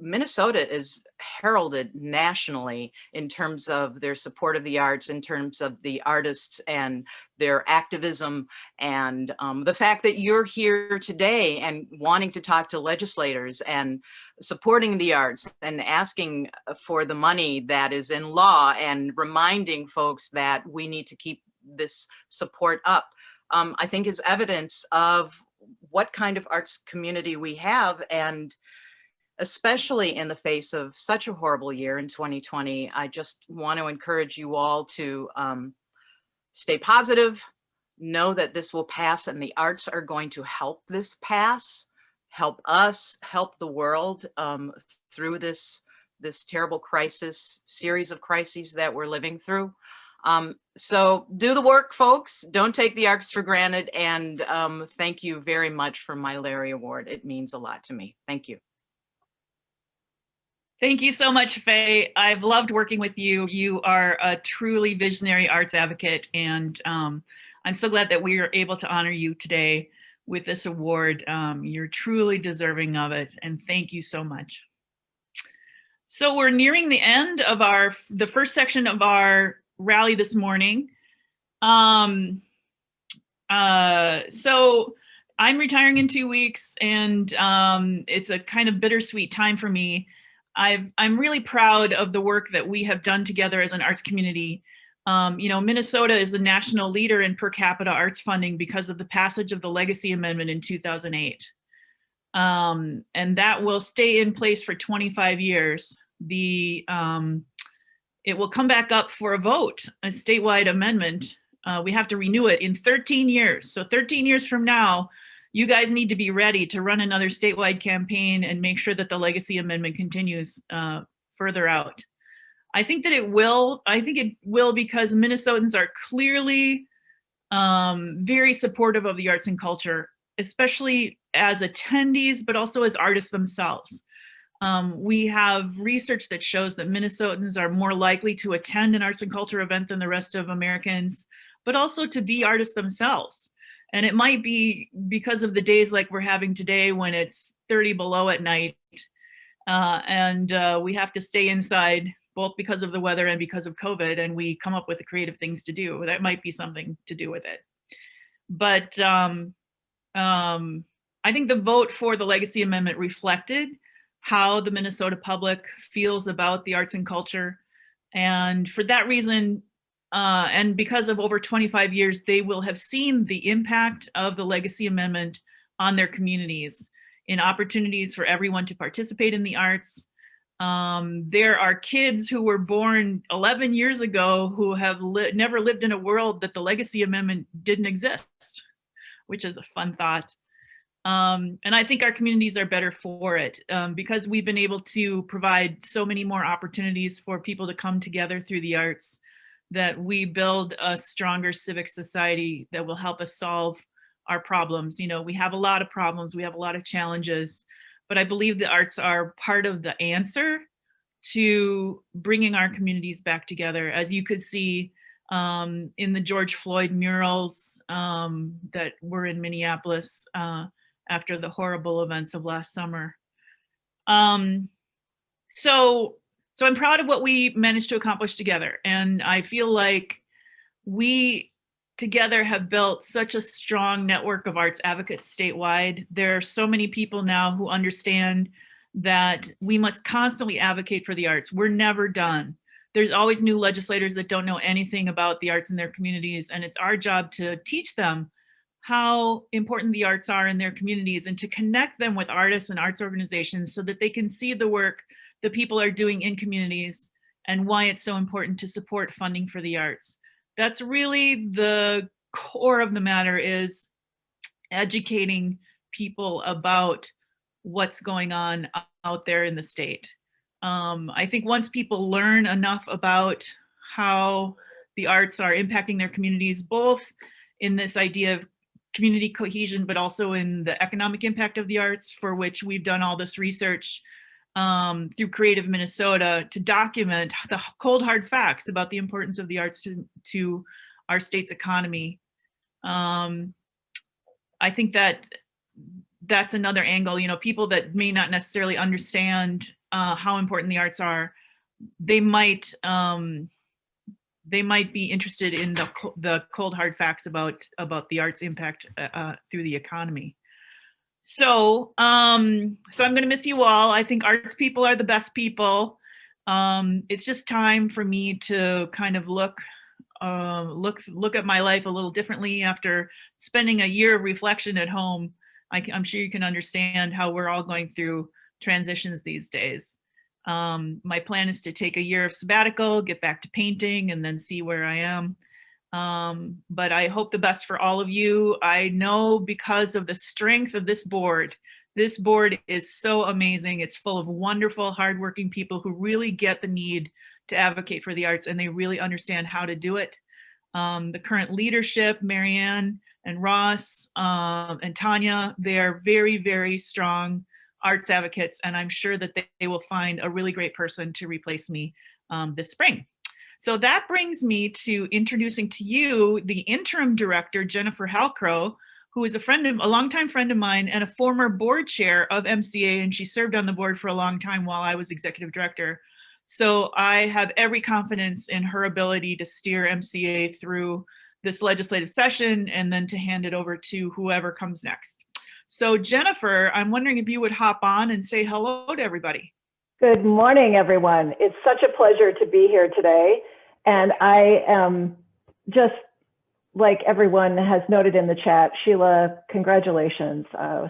Minnesota is heralded nationally in terms of their support of the arts, in terms of the artists and their activism, and the fact that you're here today and wanting to talk to legislators and supporting the arts and asking for the money that is in law and reminding folks that we need to keep this support up, I think is evidence of what kind of arts community we have. And especially in the face of such a horrible year in 2020, I just want to encourage you all to stay positive, know that this will pass, and the arts are going to help this pass, help us, help the world through this terrible series of crises that we're living through. So do the work, folks. Don't take the arts for granted. And thank you very much for my Larry Award. It means a lot to me. Thank you. Thank you so much, Faye. I've loved working with you. You are a truly visionary arts advocate, and I'm so glad that we are able to honor you today with this award. You're truly deserving of it, and thank you so much. So we're nearing the end of the first section of our rally this morning. So I'm retiring in 2 weeks, and it's a kind of bittersweet time for me. I'm really proud of the work that we have done together as an arts community. You know, Minnesota is the national leader in per capita arts funding because of the passage of the Legacy Amendment in 2008. And that will stay in place for 25 years. It will come back up for a vote, a statewide amendment. We have to renew it in 13 years. So 13 years from now, you guys need to be ready to run another statewide campaign and make sure that the Legacy Amendment continues further out. I think that it will. I think it will because Minnesotans are clearly very supportive of the arts and culture, especially as attendees, but also as artists themselves. We have research that shows that Minnesotans are more likely to attend an arts and culture event than the rest of Americans, but also to be artists themselves. And it might be because of the days like we're having today when it's 30 below at night. And we have to stay inside both because of the weather and because of COVID, and we come up with the creative things to do. That might be something to do with it. But I think the vote for the Legacy Amendment reflected how the Minnesota public feels about the arts and culture. And for that reason, and because of over 25 years, they will have seen the impact of the Legacy Amendment on their communities in opportunities for everyone to participate in the arts. There are kids who were born 11 years ago who have never lived in a world that the Legacy Amendment didn't exist, which is a fun thought. And I think our communities are better for it because we've been able to provide so many more opportunities for people to come together through the arts, that we build a stronger civic society that will help us solve our problems. You know, we have a lot of problems, we have a lot of challenges, but I believe the arts are part of the answer to bringing our communities back together. As you could see in the George Floyd murals that were in Minneapolis after the horrible events of last summer. So I'm proud of what we managed to accomplish together. And I feel like we together have built such a strong network of arts advocates statewide. There are so many people now who understand that we must constantly advocate for the arts. We're never done. There's always new legislators that don't know anything about the arts in their communities, and it's our job to teach them how important the arts are in their communities and to connect them with artists and arts organizations so that they can see the work that people are doing in communities and why it's so important to support funding for the arts. That's really the core of the matter, is educating people about what's going on out there in the state. I think once people learn enough about how the arts are impacting their communities, both in this idea of community cohesion, but also in the economic impact of the arts, for which we've done all this research through Creative Minnesota to document the cold hard facts about the importance of the arts to our state's economy. I think that that's another angle. You know, people that may not necessarily understand how important the arts are, they might be interested in the cold hard facts about the arts impact through the economy. So I'm going to miss you all. I think arts people are the best people. It's just time for me to kind of look at my life a little differently after spending a year of reflection at home. I'm sure you can understand how we're all going through transitions these days. My plan is to take a year of sabbatical, get back to painting, and then see where I am. But I hope the best for all of you. I know because of the strength of this board is so amazing. It's full of wonderful, hardworking people who really get the need to advocate for the arts, and they really understand how to do it. The current leadership, Marianne and Ross and Tanya, they are very, very strong arts advocates, and I'm sure that they will find a really great person to replace me this spring. So that brings me to introducing to you the interim director, Jennifer Halcrow, who is a longtime friend of mine and a former board chair of MCA, and she served on the board for a long time while I was executive director. So I have every confidence in her ability to steer MCA through this legislative session and then to hand it over to whoever comes next. So Jennifer, I'm wondering if you would hop on and say hello to everybody. Good morning, everyone. It's such a pleasure to be here today. And I am just, like everyone has noted in the chat, Sheila, congratulations.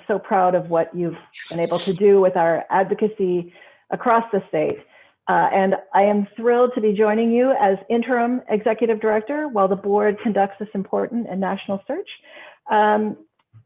So proud of what you've been able to do with our advocacy across the state. And I am thrilled to be joining you as interim executive director while the board conducts this important and national search.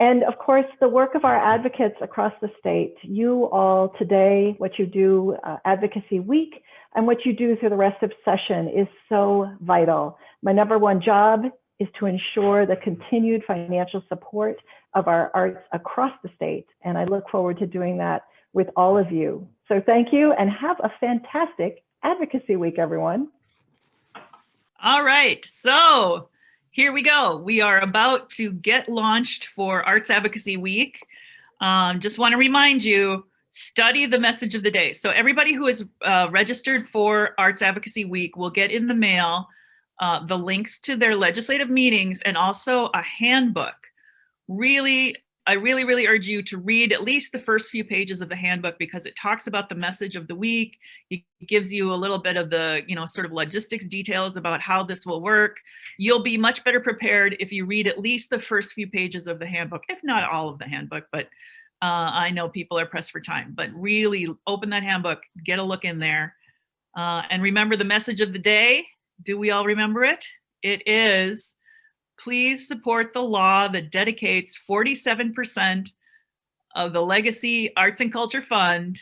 And of course, the work of our advocates across the state, you all today, what you do Advocacy Week, and what you do through the rest of session is so vital. My number one job is to ensure the continued financial support of our arts across the state. And I look forward to doing that with all of you. So thank you and have a fantastic Advocacy Week, everyone. All right, so here we go. We are about to get launched for Arts Advocacy Week. Just want to remind you, study the message of the day. So everybody who is registered for Arts Advocacy Week will get in the mail the links to their legislative meetings and also a handbook. I really urge you to read at least the first few pages of the handbook, because it talks about the message of the week. It gives you a little bit of the, sort of logistics details about how this will work. You'll be much better prepared if you read at least the first few pages of the handbook, if not all of the handbook, but I know people are pressed for time, but really open that handbook, get a look in there. And remember the message of the day. Do we all remember it? It is, please support the law that dedicates 47% of the Legacy Arts and Culture Fund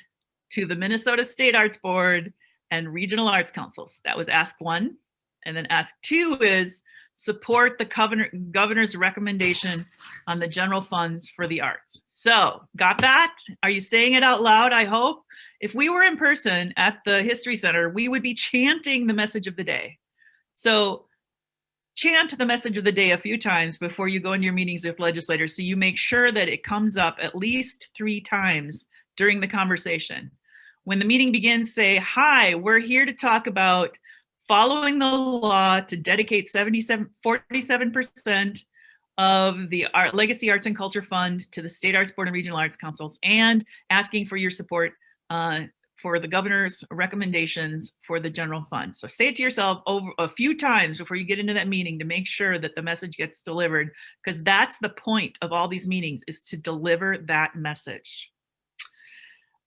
to the Minnesota State Arts Board and Regional Arts Councils. That was ask 1. And then ask 2 is support the governor's recommendation on the general funds for the arts. So, got that? Are you saying it out loud, I hope? If we were in person at the History Center, we would be chanting the message of the day. So, chant the message of the day a few times before you go into your meetings with legislators, so you make sure that it comes up at least 3 times during the conversation. When the meeting begins, say, hi, we're here to talk about following the law to dedicate 47% of the Legacy Arts and Culture Fund to the State Arts Board and Regional Arts Councils, and asking for your support for the governor's recommendations for the general fund. So say it to yourself over a few times before you get into that meeting to make sure that the message gets delivered, because that's the point of all these meetings, is to deliver that message.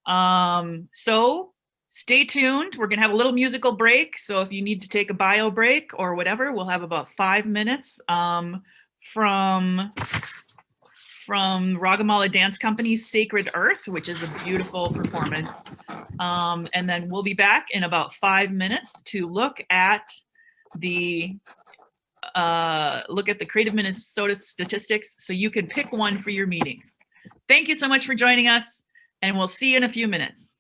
So stay tuned. We're gonna have a little musical break. So if you need to take a bio break or whatever, we'll have about 5 minutes from Ragamala Dance Company's Sacred Earth, which is a beautiful performance. And then we'll be back in about 5 minutes to look at the Creative Minnesota statistics, so you can pick one for your meetings. Thank you so much for joining us, and we'll see you in a few minutes.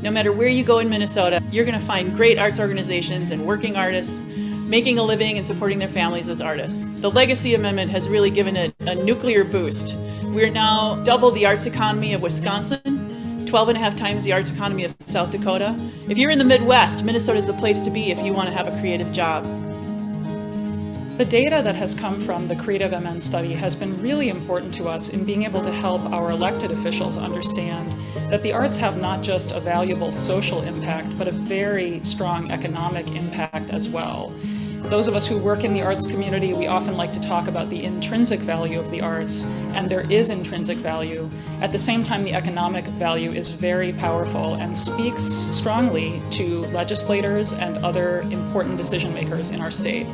No matter where you go in Minnesota, you're going to find great arts organizations and working artists making a living and supporting their families as artists. The Legacy Amendment has really given it a nuclear boost. We're now double the arts economy of Wisconsin, 12 and a half times the arts economy of South Dakota. If you're in the Midwest, Minnesota is the place to be if you want to have a creative job. The data that has come from the Creative MN study has been really important to us in being able to help our elected officials understand that the arts have not just a valuable social impact, but a very strong economic impact as well. Those of us who work in the arts community, we often like to talk about the intrinsic value of the arts, and there is intrinsic value. At the same time, the economic value is very powerful and speaks strongly to legislators and other important decision makers in our state.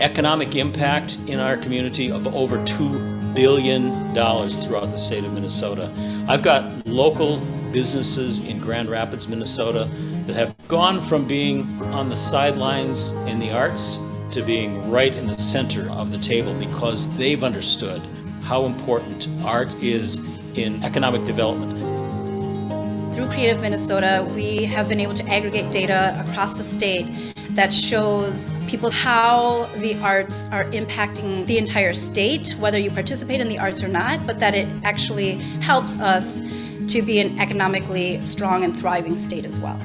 Economic impact in our community of over $2 billion throughout the state of Minnesota. I've got local businesses in Grand Rapids, Minnesota that have gone from being on the sidelines in the arts to being right in the center of the table because they've understood how important art is in economic development. Through Creative Minnesota, we have been able to aggregate data across the state that shows people how the arts are impacting the entire state, whether you participate in the arts or not, but that it actually helps us to be an economically strong and thriving state as well.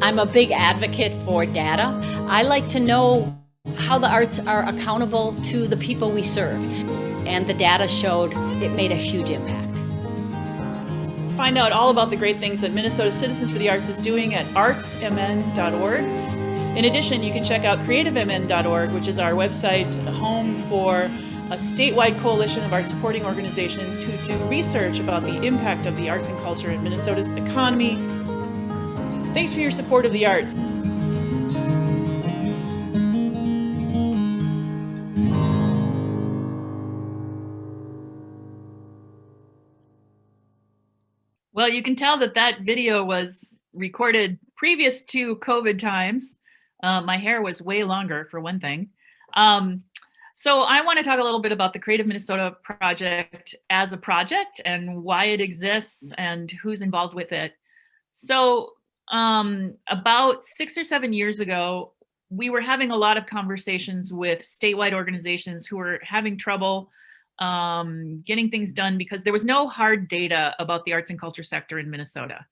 I'm a big advocate for data. I like to know how the arts are accountable to the people we serve. And the data showed it made a huge impact. Find out all about the great things that Minnesota Citizens for the Arts is doing at artsmn.org. In addition, you can check out creativemn.org, which is our website, home for a statewide coalition of art supporting organizations who do research about the impact of the arts and culture in Minnesota's economy. Thanks for your support of the arts. Well, you can tell that that video was recorded previous to COVID times. My hair was way longer, for one thing. So I want to talk a little bit about the Creative Minnesota project as a project and why it exists and who's involved with it. So about 6 or 7 years ago, we were having a lot of conversations with statewide organizations who were having trouble getting things done because there was no hard data about the arts and culture sector in Minnesota.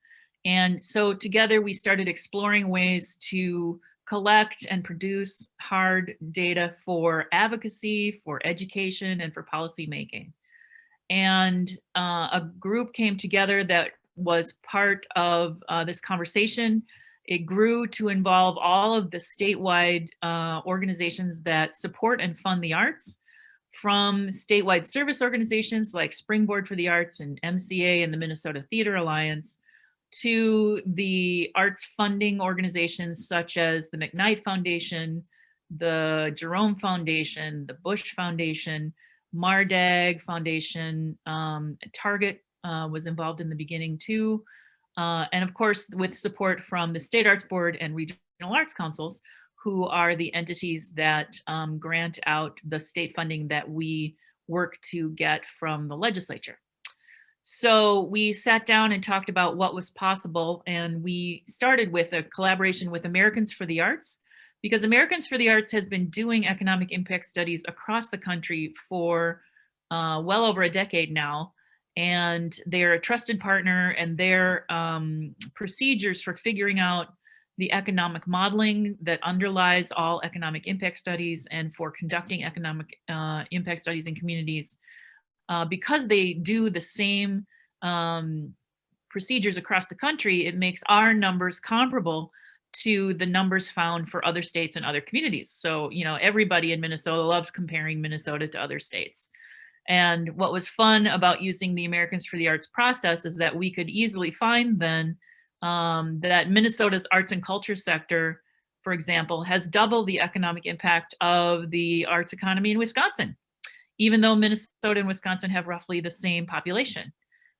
And so together we started exploring ways to collect and produce hard data for advocacy, for education, and for policy making. And a group came together that was part of this conversation. It grew to involve all of the statewide organizations that support and fund the arts, from statewide service organizations like Springboard for the Arts and MCA and the Minnesota Theater Alliance, to the arts funding organizations such as the McKnight Foundation, the Jerome Foundation, the Bush Foundation, Mardag Foundation, Target was involved in the beginning too. And of course, with support from the State Arts Board and Regional Arts Councils, who are the entities that grant out the state funding that we work to get from the legislature. So we sat down and talked about what was possible, and we started with a collaboration with Americans for the Arts, because Americans for the Arts has been doing economic impact studies across the country for well over a decade now, and they're a trusted partner, and their procedures for figuring out the economic modeling that underlies all economic impact studies and for conducting economic impact studies in communities, because they do the same procedures across the country, it makes our numbers comparable to the numbers found for other states and other communities. So, you know, everybody in Minnesota loves comparing Minnesota to other states. And what was fun about using the Americans for the Arts process is that we could easily find then that Minnesota's arts and culture sector, for example, has double the economic impact of the arts economy in Wisconsin, even though Minnesota and Wisconsin have roughly the same population.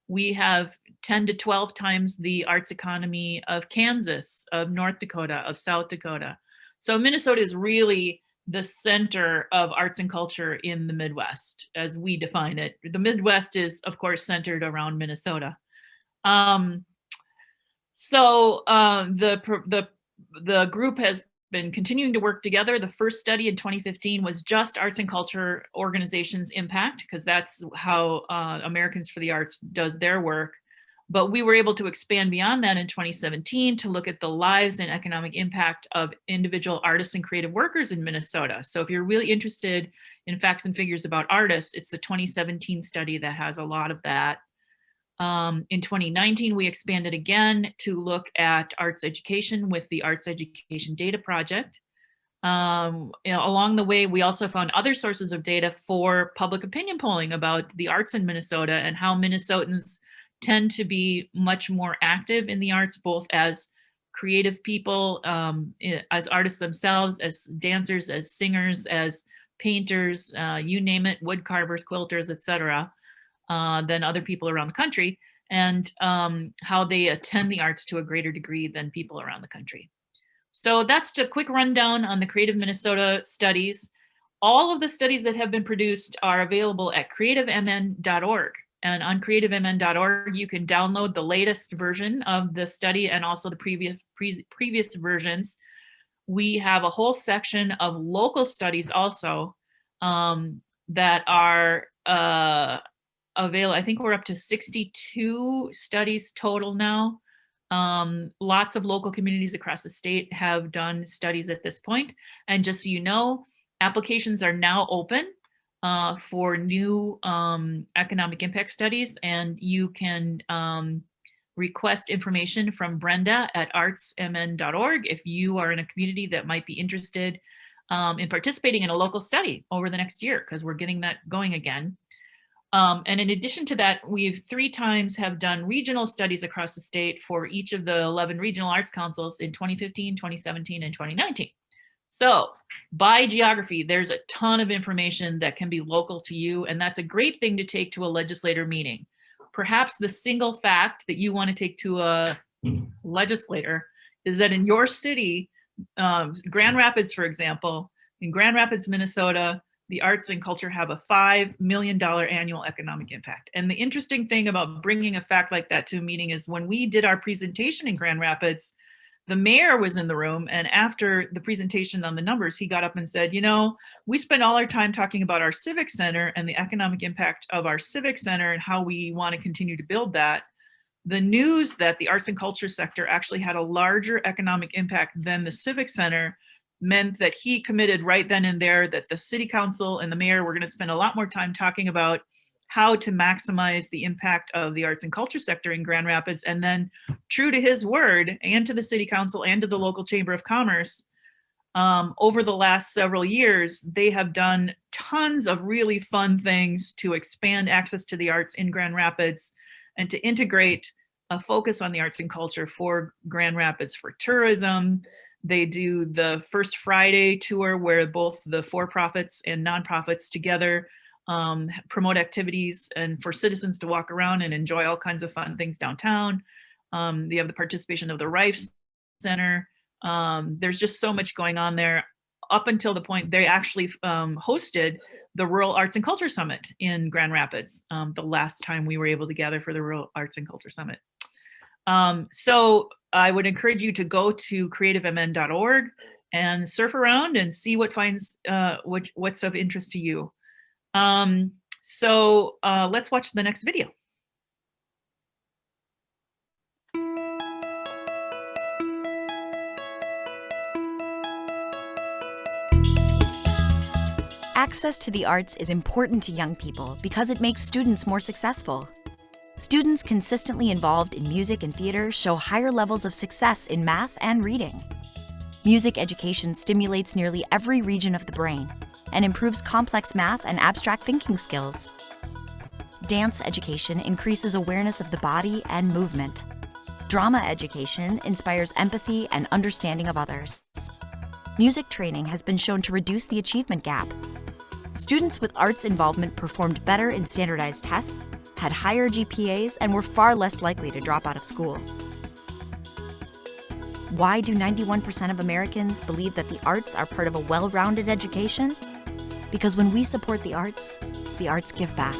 We have 10 to 12 times the arts economy of Kansas, of North Dakota, of South Dakota. So Minnesota is really the center of arts and culture in the Midwest, as we define it. The Midwest is, of course, centered around Minnesota. The group has been continuing to work together. The first study in 2015 was just arts and culture organizations' impact, because that's how Americans for the Arts does their work. But we were able to expand beyond that in 2017 to look at the lives and economic impact of individual artists and creative workers in Minnesota. So if you're really interested in facts and figures about artists, it's the 2017 study that has a lot of that. In 2019, we expanded again to look at arts education with the Arts Education Data Project. Along the way, we also found other sources of data for public opinion polling about the arts in Minnesota and how Minnesotans tend to be much more active in the arts, both as creative people, as artists themselves, as dancers, as singers, as painters, you name it, wood carvers, quilters, etc., than other people around the country, and how they attend the arts to a greater degree than people around the country. So that's a quick rundown on the Creative Minnesota studies. All of the studies that have been produced are available at creativemn.org. And on creativemn.org, you can download the latest version of the study and also the previous versions. We have a whole section of local studies also that are available. I think we're up to 62 studies total now. Lots of local communities across the state have done studies at this point. And just so you know, applications are now open for new economic impact studies, and you can request information from Brenda at artsmn.org if you are in a community that might be interested in participating in a local study over the next year, because we're getting that going again. And in addition to that, we've 3 times have done regional studies across the state for each of the 11 regional arts councils in 2015, 2017, and 2019. So by geography, there's a ton of information that can be local to you, and that's a great thing to take to a legislator meeting. Perhaps the single fact that you want to take to a legislator is that in your city, Grand Rapids, for example, in Grand Rapids, Minnesota, the arts and culture have a $5 million annual economic impact. And the interesting thing about bringing a fact like that to a meeting is when we did our presentation in Grand Rapids, the mayor was in the room, and after the presentation on the numbers, he got up and said, you know, we spend all our time talking about our civic center and the economic impact of our civic center and how we want to continue to build that. The news that the arts and culture sector actually had a larger economic impact than the civic center meant that he committed right then and there that the city council and the mayor were going to spend a lot more time talking about how to maximize the impact of the arts and culture sector in Grand Rapids. And then, true to his word and to the city council and to the local chamber of commerce, over the last several years, they have done tons of really fun things to expand access to the arts in Grand Rapids and to integrate a focus on the arts and culture for Grand Rapids for tourism. They do the First Friday tour where both the for-profits and nonprofits together promote activities and for citizens to walk around and enjoy all kinds of fun things downtown. They have the participation of the Rife Center, There's just so much going on there, up until the point they actually hosted the Rural Arts and Culture Summit in Grand Rapids, the last time we were able to gather for the Rural Arts and Culture Summit. So I would encourage you to go to creativemn.org and surf around and see what finds what's of interest to you. So let's watch the next video. Access to the arts is important to young people because it makes students more successful. Students consistently involved in music and theater show higher levels of success in math and reading. Music education stimulates nearly every region of the brain and improves complex math and abstract thinking skills. Dance education increases awareness of the body and movement. Drama education inspires empathy and understanding of others. Music training has been shown to reduce the achievement gap. Students with arts involvement performed better in standardized tests, had higher GPAs, and were far less likely to drop out of school. Why do 91% of Americans believe that the arts are part of a well-rounded education? Because when we support the arts give back.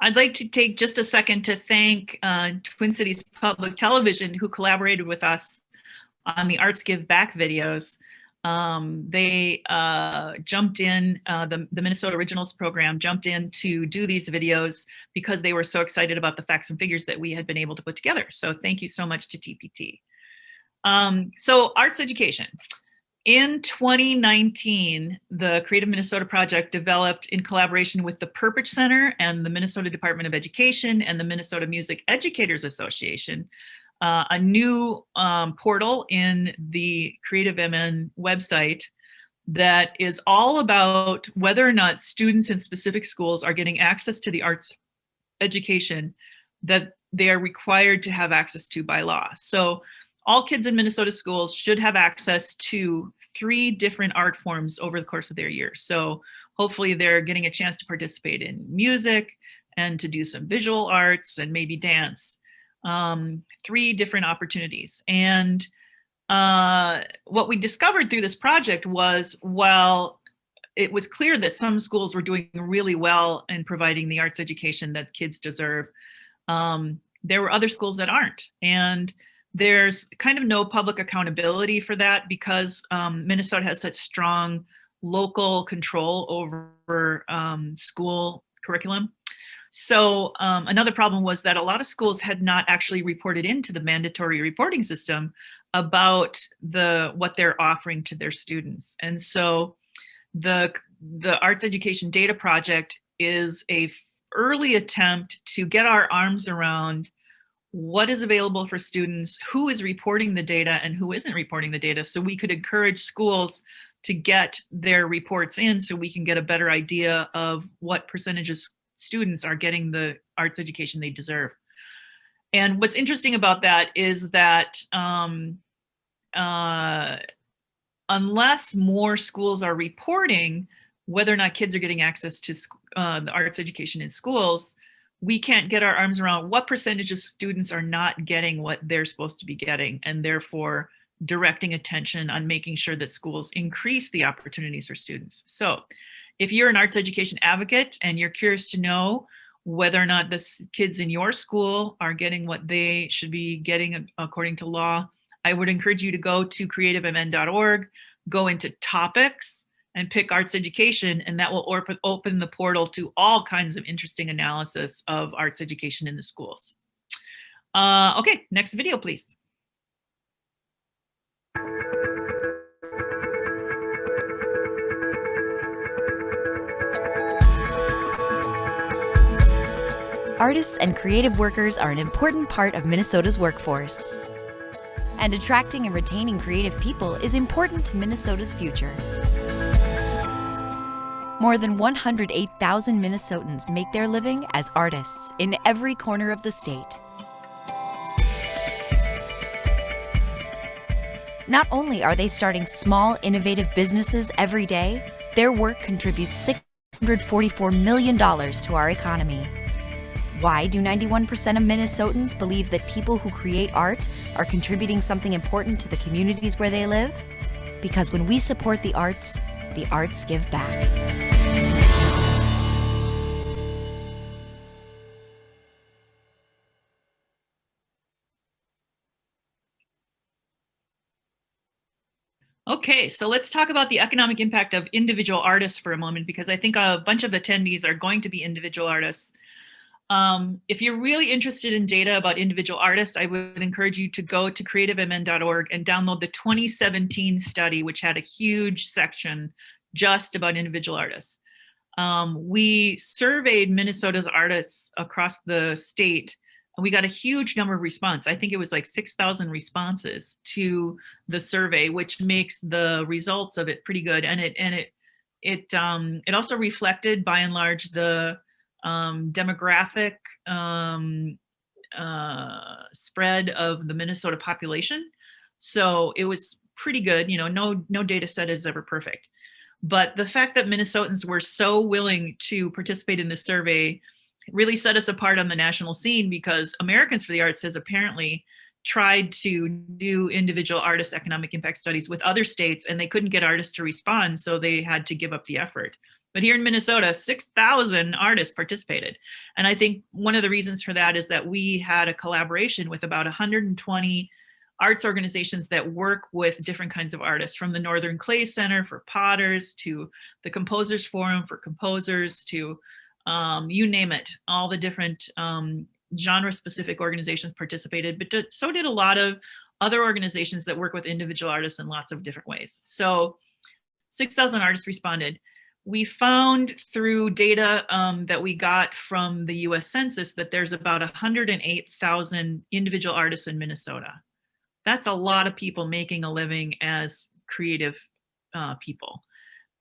I'd like to take just a second to thank Twin Cities Public Television, who collaborated with us on the Arts Give Back videos. They jumped in, the Minnesota Originals program jumped in to do these videos because they were so excited about the facts and figures that we had been able to put together. So thank you so much to TPT. So arts education. In 2019, the Creative Minnesota Project developed, in collaboration with the Perpich Center and the Minnesota Department of Education and the Minnesota Music Educators Association, a new portal in the Creative MN website that is all about whether or not students in specific schools are getting access to the arts education that they are required to have access to by law. So all kids in Minnesota schools should have access to 3 different art forms over the course of their year. So hopefully they're getting a chance to participate in music and to do some visual arts and maybe dance. 3 different opportunities. And what we discovered through this project was, while it was clear that some schools were doing really well in providing the arts education that kids deserve, there were other schools that aren't. And there's kind of no public accountability for that because Minnesota has such strong local control over school curriculum. So another problem was that a lot of schools had not actually reported into the mandatory reporting system about what they're offering to their students. And so the Arts Education Data Project is an early attempt to get our arms around what is available for students, who is reporting the data and who isn't reporting the data, so we could encourage schools to get their reports in so we can get a better idea of what percentage of students are getting the arts education they deserve. And what's interesting about that is that unless more schools are reporting whether or not kids are getting access to the arts education in schools, we can't get our arms around what percentage of students are not getting what they're supposed to be getting, and therefore directing attention on making sure that schools increase the opportunities for students. So if you're an arts education advocate and you're curious to know whether or not the kids in your school are getting what they should be getting according to law, I would encourage you to go to creativemn.org, go into topics, and pick arts education, and that will open the portal to all kinds of interesting analysis of arts education in the schools. Okay, next video, please. Artists and creative workers are an important part of Minnesota's workforce. And attracting and retaining creative people is important to Minnesota's future. More than 108,000 Minnesotans make their living as artists in every corner of the state. Not only are they starting small, innovative businesses every day, their work contributes $144 million to our economy. Why do 91% of Minnesotans believe that people who create art are contributing something important to the communities where they live? Because when we support the arts give back. Okay, so let's talk about the economic impact of individual artists for a moment, because I think a bunch of attendees are going to be individual artists. If you're really interested in data about individual artists, I would encourage you to go to creativemn.org and download the 2017 study, which had a huge section just about individual artists. We surveyed Minnesota's artists across the state, and we got a huge number of responses. I think it was like 6,000 responses to the survey, which makes the results of it pretty good. And it also reflected, by and large, the demographic spread of the Minnesota population. So it was pretty good. You know, no data set is ever perfect. But the fact that Minnesotans were so willing to participate in this survey really set us apart on the national scene, because Americans for the Arts has apparently tried to do individual artist economic impact studies with other states, and they couldn't get artists to respond, so they had to give up the effort. But here in Minnesota, 6,000 artists participated. And I think one of the reasons for that is that we had a collaboration with about 120 arts organizations that work with different kinds of artists, from the Northern Clay Center for potters to the Composers Forum for composers to you name it. All the different genre-specific organizations participated, but so did a lot of other organizations that work with individual artists in lots of different ways. So 6,000 artists responded. We found through data that we got from the US Census that there's about 108,000 individual artists in Minnesota. That's a lot of people making a living as creative people.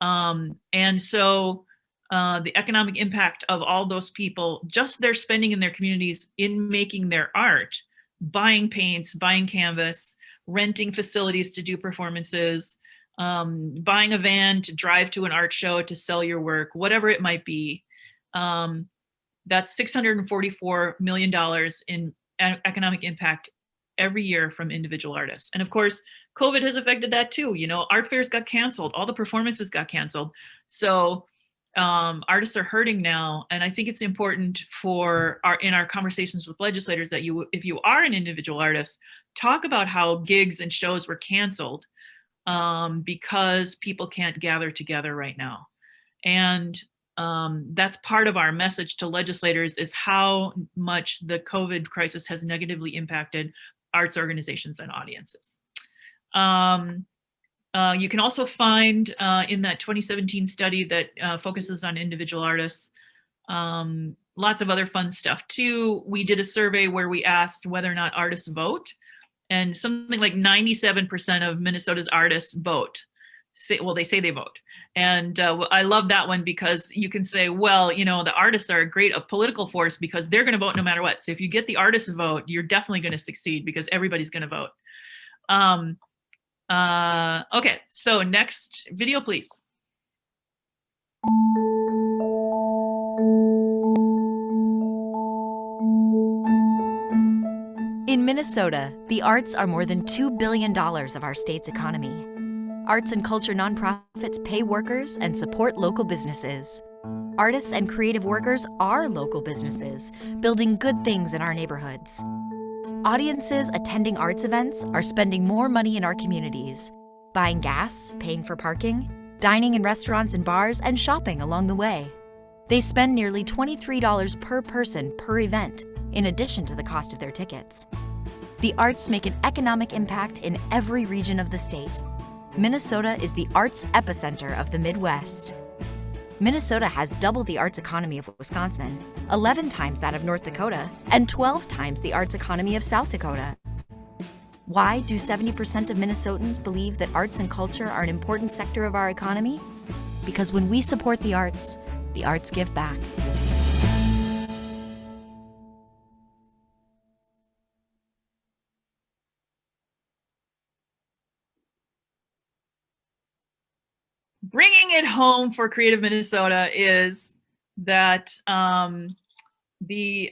And so the economic impact of all those people, just their spending in their communities in making their art, buying paints, buying canvas, renting facilities to do performances, buying a van to drive to an art show to sell your work, whatever it might be, that's $644 million in economic impact every year from individual artists. And of course, COVID has affected that too. You know, art fairs got canceled, all the performances got canceled. So artists are hurting now. And I think it's important for in our conversations with legislators that if you are an individual artist, talk about how gigs and shows were canceled because people can't gather together right now. And that's part of our message to legislators, is how much the COVID crisis has negatively impacted arts organizations and audiences. You can also find in that 2017 study that focuses on individual artists, lots of other fun stuff too. We did a survey where we asked whether or not artists vote, and something like 97% of Minnesota's artists vote. Well, they say they vote. And I love that one, because you can say, well, you know, the artists are a political force because they're going to vote no matter what. So if you get the artists vote, you're definitely going to succeed because everybody's going to vote. Okay, so next video, please. In Minnesota, the arts are more than $2 billion of our state's economy. Arts and culture nonprofits pay workers and support local businesses. Artists and creative workers are local businesses, building good things in our neighborhoods. Audiences attending arts events are spending more money in our communities, buying gas, paying for parking, dining in restaurants and bars, and shopping along the way. They spend nearly $23 per person per event, in addition to the cost of their tickets. The arts make an economic impact in every region of the state. Minnesota is the arts epicenter of the Midwest. Minnesota has double the arts economy of Wisconsin, 11 times that of North Dakota, and 12 times the arts economy of South Dakota. Why do 70% of Minnesotans believe that arts and culture are an important sector of our economy? Because when we support the arts give back. bringing it home for Creative Minnesota is that the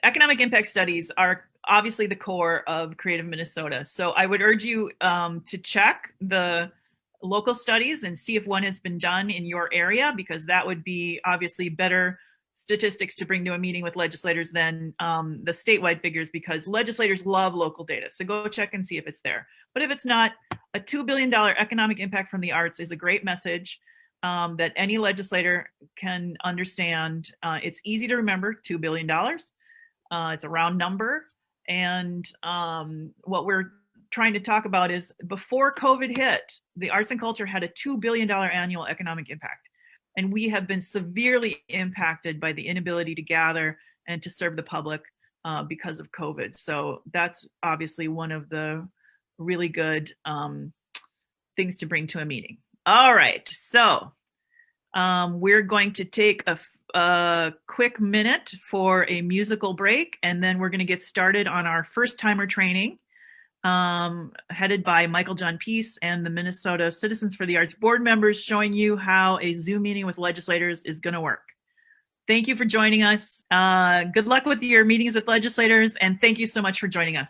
economic impact studies are obviously the core of Creative Minnesota. So I would urge you to check the local studies and see if one has been done in your area, because that would be obviously better statistics to bring to a meeting with legislators than the statewide figures, because legislators love local data. So go check and see if it's there. But if it's not, a $2 billion economic impact from the arts is a great message that any legislator can understand. It's easy to remember, $2 billion. It's a round number. And what we're trying to talk about is, before COVID hit, the arts and culture had a $2 billion annual economic impact. And we have been severely impacted by the inability to gather and to serve the public because of COVID. So that's obviously one of the really good things to bring to a meeting. All right, so we're going to take a quick minute for a musical break, and then we're going to get started on our first timer training, headed by Michael John Peace and the Minnesota Citizens for the Arts board members, showing you how a Zoom meeting with legislators is going to work. Thank you for joining us. Good luck with your meetings with legislators, and thank you so much for joining us.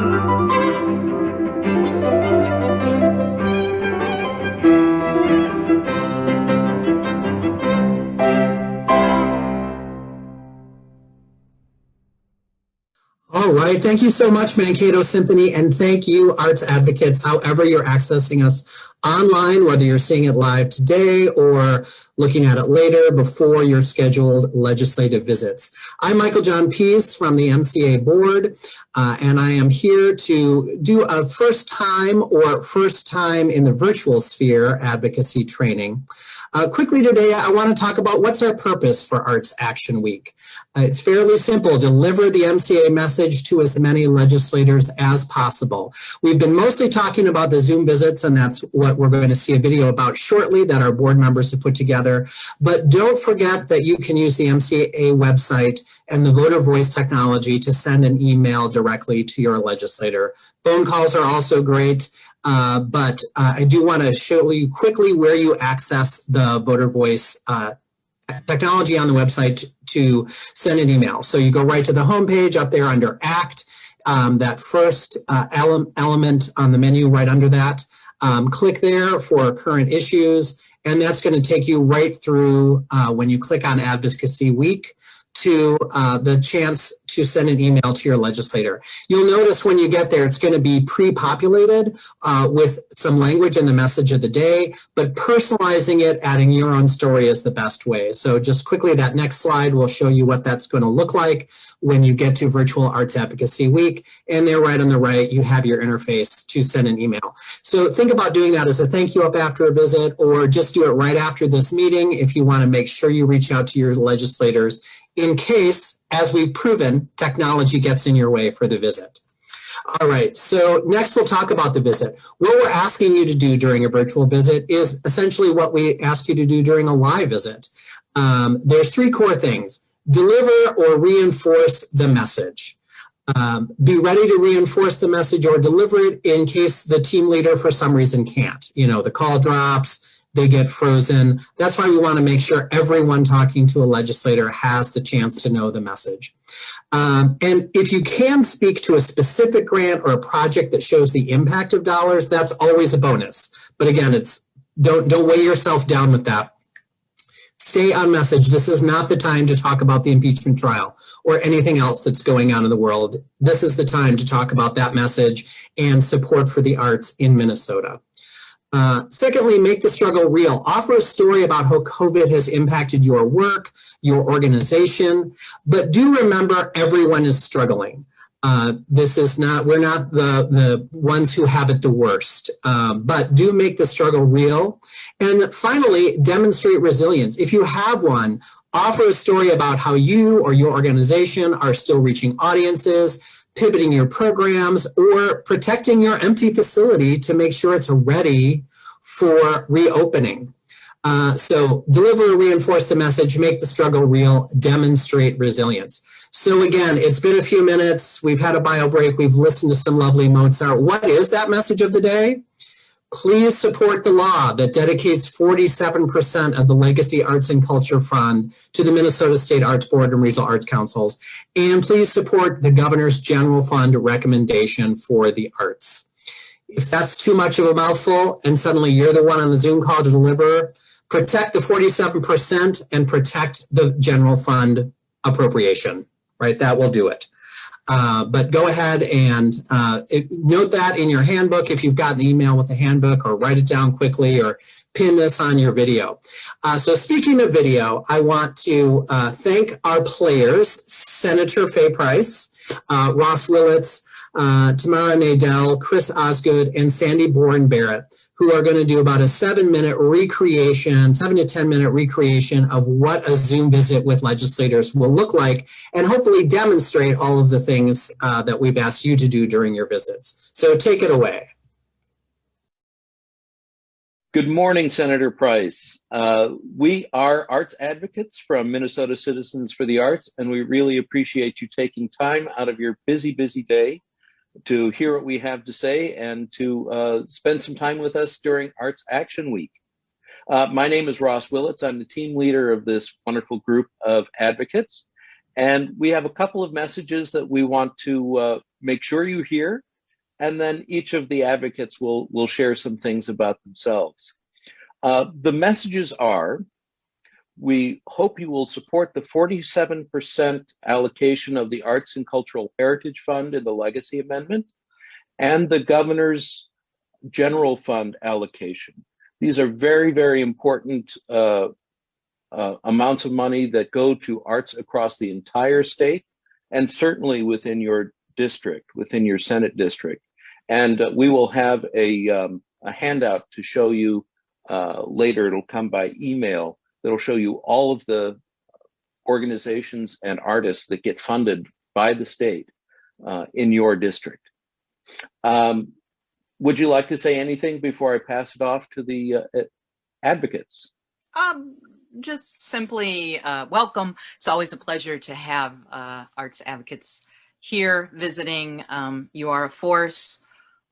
All right, thank you so much, Mankato Symphony, and thank you, Arts Advocates, however you're accessing us online, whether you're seeing it live today or looking at it later before your scheduled legislative visits. I'm Michael John Peace from the MCA Board, and I am here to do a first time in the virtual sphere advocacy training. Quickly today, I want to talk about what's our purpose for Arts Action Week. It's fairly simple: deliver the MCA message to as many legislators as possible. We've been mostly talking about the Zoom visits, and that's what we're going to see a video about shortly that our board members have put together. But don't forget that you can use the MCA website and the voter voice technology to send an email directly to your legislator. Phone calls are also great. But I do want to show you quickly where you access the voter voice technology on the website to send an email. So you go right to the homepage up there under ACT, that first element on the menu right under that. Click there for current issues, and that's going to take you right through when you click on Advocacy Week to the chance to send an email to your legislator. You'll notice when you get there, it's going to be pre-populated with some language in the message of the day, but personalizing it, adding your own story is the best way. So just quickly, that next slide will show you what that's going to look like when you get to Virtual Arts Advocacy Week. And there right on the right, you have your interface to send an email. So think about doing that as a thank you up after a visit, or just do it right after this meeting if you want to make sure you reach out to your legislators in case, as we've proven, technology gets in your way for the visit. All right, so next we'll talk about the visit. What we're asking you to do during a virtual visit is essentially what we ask you to do during a live visit. There's three core things: deliver or reinforce the message. Be ready to reinforce the message or deliver it in case the team leader for some reason can't. You know, the call drops, they get frozen. That's why we want to make sure everyone talking to a legislator has the chance to know the message. And if you can speak to a specific grant or a project that shows the impact of dollars, that's always a bonus. But again, don't weigh yourself down with that. Stay on message. This is not the time to talk about the impeachment trial or anything else that's going on in the world. This is the time to talk about that message and support for the arts in Minnesota. Secondly, make the struggle real. Offer a story about how COVID has impacted your work, your organization, but do remember everyone is struggling. We're not the ones who have it the worst, but do make the struggle real. And finally, demonstrate resilience. If you have one, offer a story about how you or your organization are still reaching audiences, pivoting your programs, or protecting your empty facility to make sure it's ready for reopening. So deliver, reinforce the message, make the struggle real, demonstrate resilience. So again, it's been a few minutes. We've had a bio break. We've listened to some lovely Mozart. What is that message of the day? Please support the law that dedicates 47% of the Legacy Arts and Culture Fund to the Minnesota State Arts Board and Regional Arts Councils. And please support the Governor's General Fund recommendation for the arts. If that's too much of a mouthful and suddenly you're the one on the Zoom call to deliver, protect the 47% and protect the general fund appropriation, right? That will do it. But go ahead and note that in your handbook if you've got an email with the handbook, or write it down quickly, or pin this on your video. So speaking of video, I want to thank our players: Senator Faye Price, Ross Willits, Tamara Nadell, Chris Osgood, and Sandy Bourne-Barrett, who are going to do about a 7 to 10 minute recreation of what a Zoom visit with legislators will look like, and hopefully demonstrate all of the things that we've asked you to do during your visits. So take it away. Good morning, Senator Price. We are arts advocates from Minnesota Citizens for the Arts, and we really appreciate you taking time out of your busy, busy day to hear what we have to say and to spend some time with us during Arts Action Week. My name is Ross Willits. I'm the team leader of this wonderful group of advocates. And we have a couple of messages that we want to make sure you hear and then each of the advocates will share some things about themselves. The messages are, we hope you will support the 47% allocation of the Arts and Cultural Heritage Fund in the Legacy Amendment and the Governor's General Fund allocation. These are very, very important amounts of money that go to arts across the entire state and certainly within your district, within your Senate district. And we will have a handout to show you later. It'll come by email. That'll show you all of the organizations and artists that get funded by the state in your district. Would you like to say anything before I pass it off to the advocates? Just simply welcome. It's always a pleasure to have arts advocates here visiting. You are a force.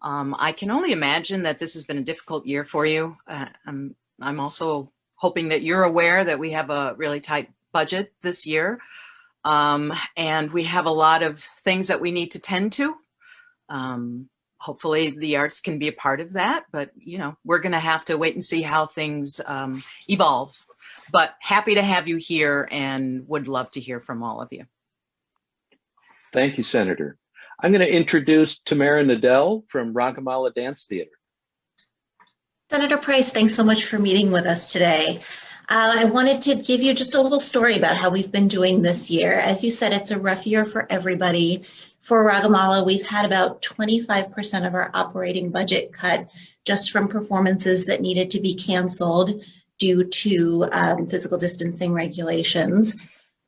I can only imagine that this has been a difficult year for you. I'm also hoping that you're aware that we have a really tight budget this year. And we have a lot of things that we need to tend to. Hopefully the arts can be a part of that, but we're gonna have to wait and see how things evolve. But happy to have you here and would love to hear from all of you. Thank you, Senator. I'm going to introduce Tamara Nadell from Ragamala Dance Theater. Senator Price, thanks so much for meeting with us today. I wanted to give you just a little story about how we've been doing this year. As you said, it's a rough year for everybody. For Ragamala, we've had about 25% of our operating budget cut just from performances that needed to be canceled due to physical distancing regulations.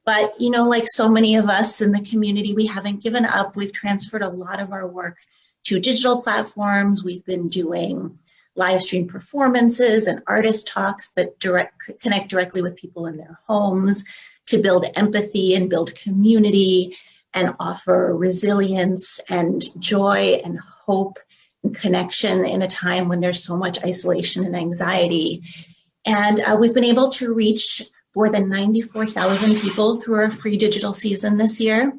But, like so many of us in the community, we haven't given up. We've transferred a lot of our work to digital platforms. We've been doing live stream performances and artist talks that connect directly with people in their homes to build empathy and build community and offer resilience and joy and hope and connection in a time when there's so much isolation and anxiety. And we've been able to reach more than 94,000 people through our free digital season this year.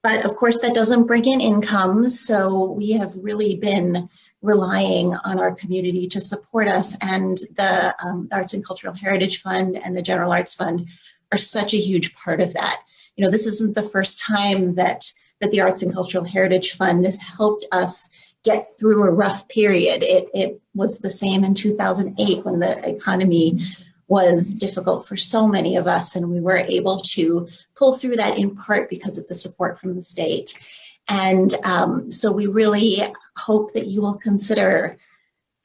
But of course, that doesn't bring in income. So we have really been relying on our community to support us. And the Arts and Cultural Heritage Fund and the General Arts Fund are such a huge part of that. This isn't the first time that the Arts and Cultural Heritage Fund has helped us get through a rough period. It was the same in 2008 when the economy was difficult for so many of us, and we were able to pull through that in part because of the support from the state. And so we really hope that you will consider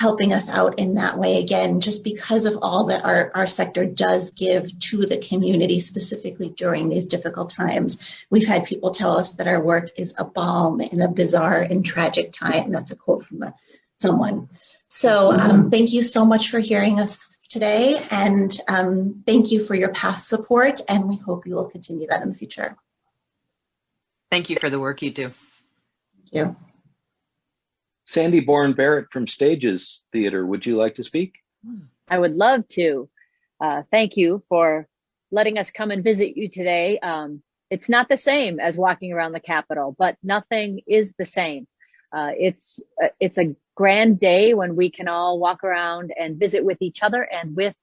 helping us out in that way again, just because of all that our sector does give to the community, specifically during these difficult times. We've had people tell us that our work is a balm in a bizarre and tragic time. That's a quote from someone. So thank you so much for hearing us today, and thank you for your past support, and we hope you will continue that in the future. Thank you for the work you do. Thank you. Sandy Bourne Barrett from Stages Theater, would you like to speak? I would love to. Thank you for letting us come and visit you today. It's not the same as walking around the Capitol, but nothing is the same. It's a grand day when we can all walk around and visit with each other and with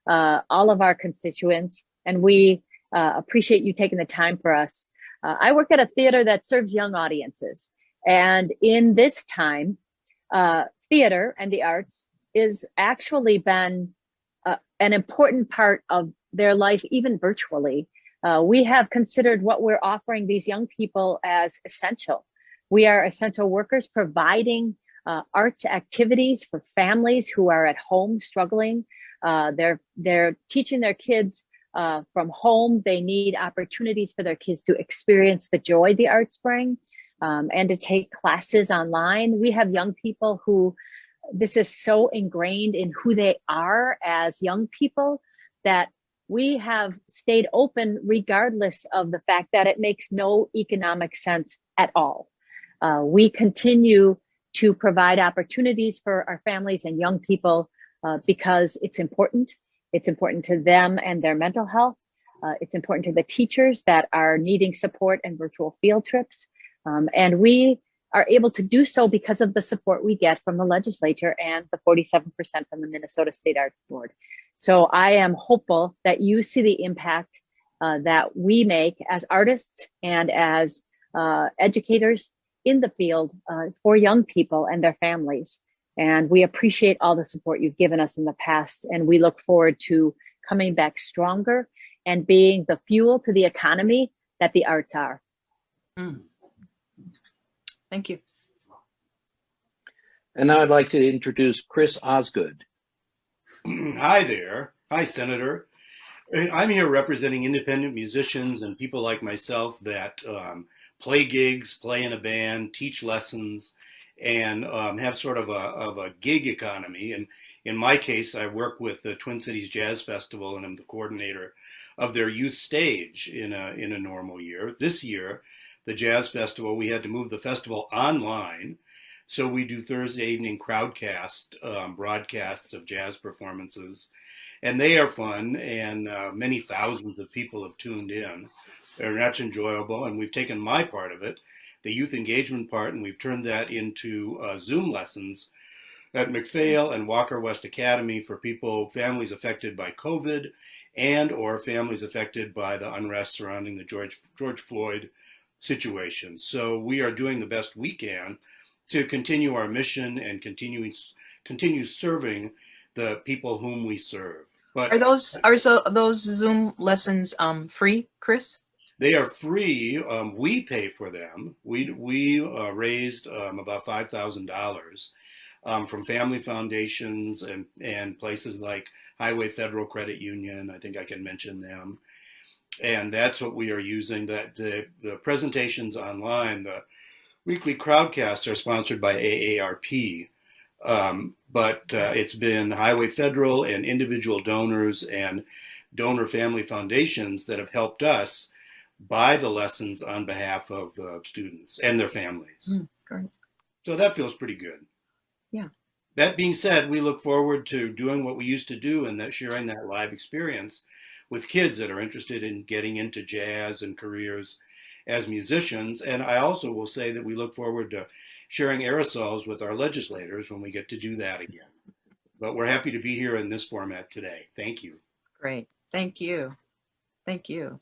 all of our constituents. And we appreciate you taking the time for us. I work at a theater that serves young audiences. And in this time, theater and the arts is actually been an important part of their life, even virtually. We have considered what we're offering these young people as essential. We are essential workers providing arts activities for families who are at home struggling. They're teaching their kids from home. They need opportunities for their kids to experience the joy the arts bring. And to take classes online. We have young people who this is so ingrained in who they are as young people that we have stayed open regardless of the fact that it makes no economic sense at all. We continue to provide opportunities for our families and young people because it's important. It's important to them and their mental health. It's important to the teachers that are needing support and virtual field trips. And we are able to do so because of the support we get from the legislature and the 47% from the Minnesota State Arts Board. So I am hopeful that you see the impact that we make as artists and as educators in the field for young people and their families. And we appreciate all the support you've given us in the past, and we look forward to coming back stronger and being the fuel to the economy that the arts are. Thank you. And now I'd like to introduce Chris Osgood. Hi there. Hi, Senator. I'm here representing independent musicians and people like myself that play gigs, play in a band, teach lessons, and have sort of a gig economy. And in my case, I work with the Twin Cities Jazz Festival, and I'm the coordinator of their youth stage in a normal year. This year, the Jazz Festival, we had to move the festival online. So we do Thursday evening crowdcast broadcasts of jazz performances. And they are fun, and many thousands of people have tuned in. That's enjoyable, and we've taken my part of it, the youth engagement part, and we've turned that into Zoom lessons at McPhail and Walker West Academy for families affected by COVID and or families affected by the unrest surrounding the George Floyd situation. So we are doing the best we can to continue our mission and continue serving the people whom we serve. But Are those Zoom lessons free, Chris? they are free. We pay for them. We raised about $5,000 from family foundations and places like Highway Federal Credit Union. I think I can mention them. And that's what we are using. The presentations online, the weekly crowdcasts are sponsored by AARP. But it's been Highway Federal and individual donors and donor family foundations that have helped us buy the lessons on behalf of the students and their families. Great. So that feels pretty good. Yeah. That being said, we look forward to doing what we used to do and that sharing that live experience with kids that are interested in getting into jazz and careers as musicians. And I also will say that we look forward to sharing aerosols with our legislators when we get to do that again. But we're happy to be here in this format today. Thank you. Great. Thank you. Thank you.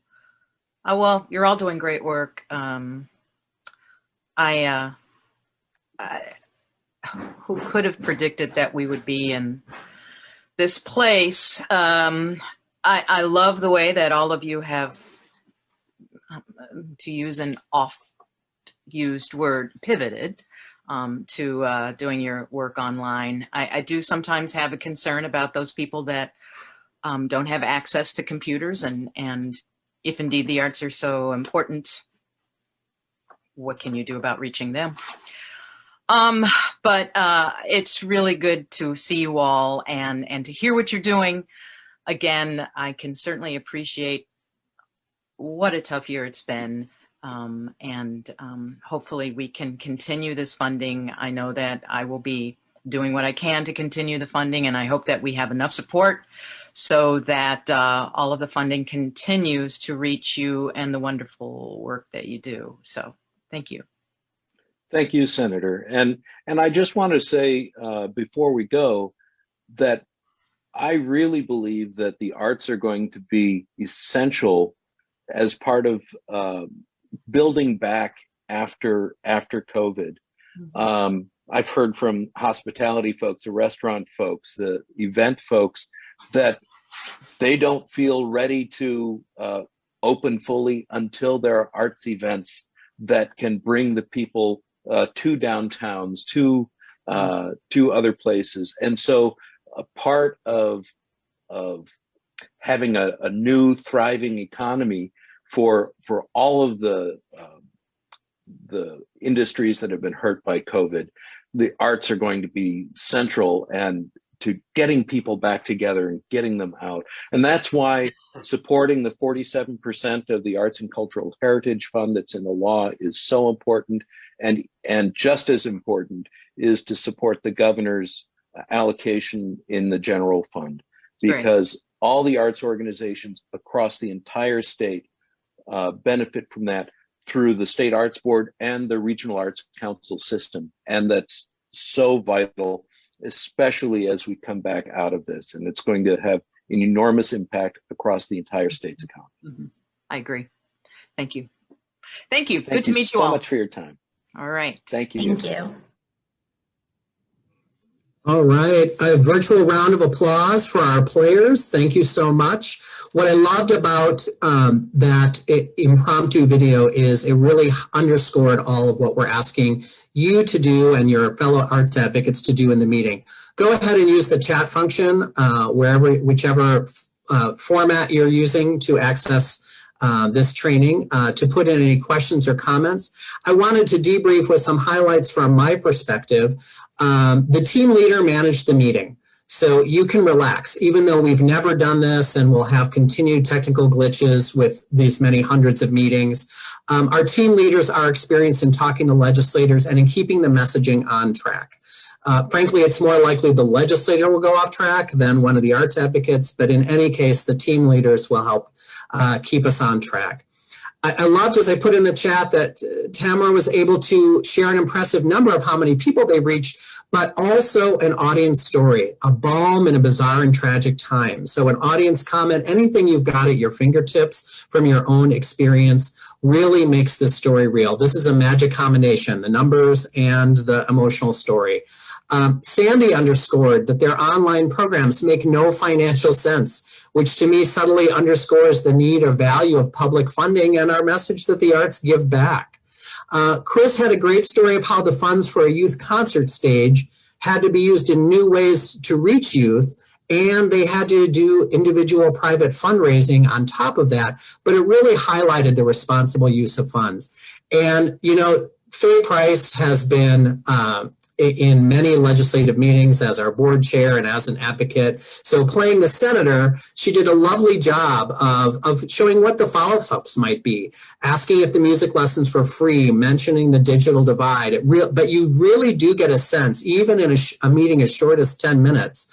Well, you're all doing great work. Who could have predicted that we would be in this place? I love the way that all of you have, to use an oft-used word, pivoted to doing your work online. I do sometimes have a concern about those people that don't have access to computers, and if indeed the arts are so important, what can you do about reaching them? But it's really good to see you all and to hear what you're doing. Again, I can certainly appreciate what a tough year it's been. And hopefully we can continue this funding. I know that I will be doing what I can to continue the funding, and I hope that we have enough support so that all of the funding continues to reach you and the wonderful work that you do. So thank you. Thank you, Senator. And I just want to say before we go that I really believe that the arts are going to be essential as part of building back after COVID. Mm-hmm. I've heard from hospitality folks, the restaurant folks, the event folks, that they don't feel ready to open fully until there are arts events that can bring the people to downtowns, to other places. And so a part of having a new thriving economy for all of the industries that have been hurt by COVID, the arts are going to be central and to getting people back together and getting them out. And that's why supporting the 47% of the Arts and Cultural Heritage Fund that's in the law is so important. And just as important is to support the governor's allocation in the general fund, because all the arts organizations across the entire state benefit from that through the State Arts Board and the Regional Arts Council system. And that's so vital, especially as we come back out of this. And it's going to have an enormous impact across the entire state's economy. Mm-hmm. I agree. Thank you. Thank you. Thank Good to meet you so all. much for your time. All right. Thank you. Thank you. All right, a virtual round of applause for our players. Thank you so much. What I loved about that impromptu video is it really underscored all of what we're asking you to do and your fellow arts advocates to do in the meeting. Go ahead and use the chat function whichever format you're using to access this training to put in any questions or comments. I wanted to debrief with some highlights from my perspective. The team leader managed the meeting, so you can relax. Even though we've never done this and we'll have continued technical glitches with these many hundreds of meetings, our team leaders are experienced in talking to legislators and in keeping the messaging on track. Frankly, it's more likely the legislator will go off track than one of the arts advocates, but in any case, the team leaders will help keep us on track. I loved, as I put in the chat, that Tamara was able to share an impressive number of how many people they reached, but also an audience story, a balm in a bizarre and tragic time. So an audience comment, anything you've got at your fingertips from your own experience really makes this story real. This is a magic combination, the numbers and the emotional story. Sandy underscored that their online programs make no financial sense, which to me subtly underscores the need or value of public funding and our message that the arts give back. Chris had a great story of how the funds for a youth concert stage had to be used in new ways to reach youth, and they had to do individual private fundraising on top of that, but it really highlighted the responsible use of funds. And, you know, Faye Price has been in many legislative meetings as our board chair and as an advocate. So playing the senator, she did a lovely job of showing what the follow-ups might be, asking if the music lessons were free, mentioning the digital divide. But you really do get a sense, even in a meeting as short as 10 minutes,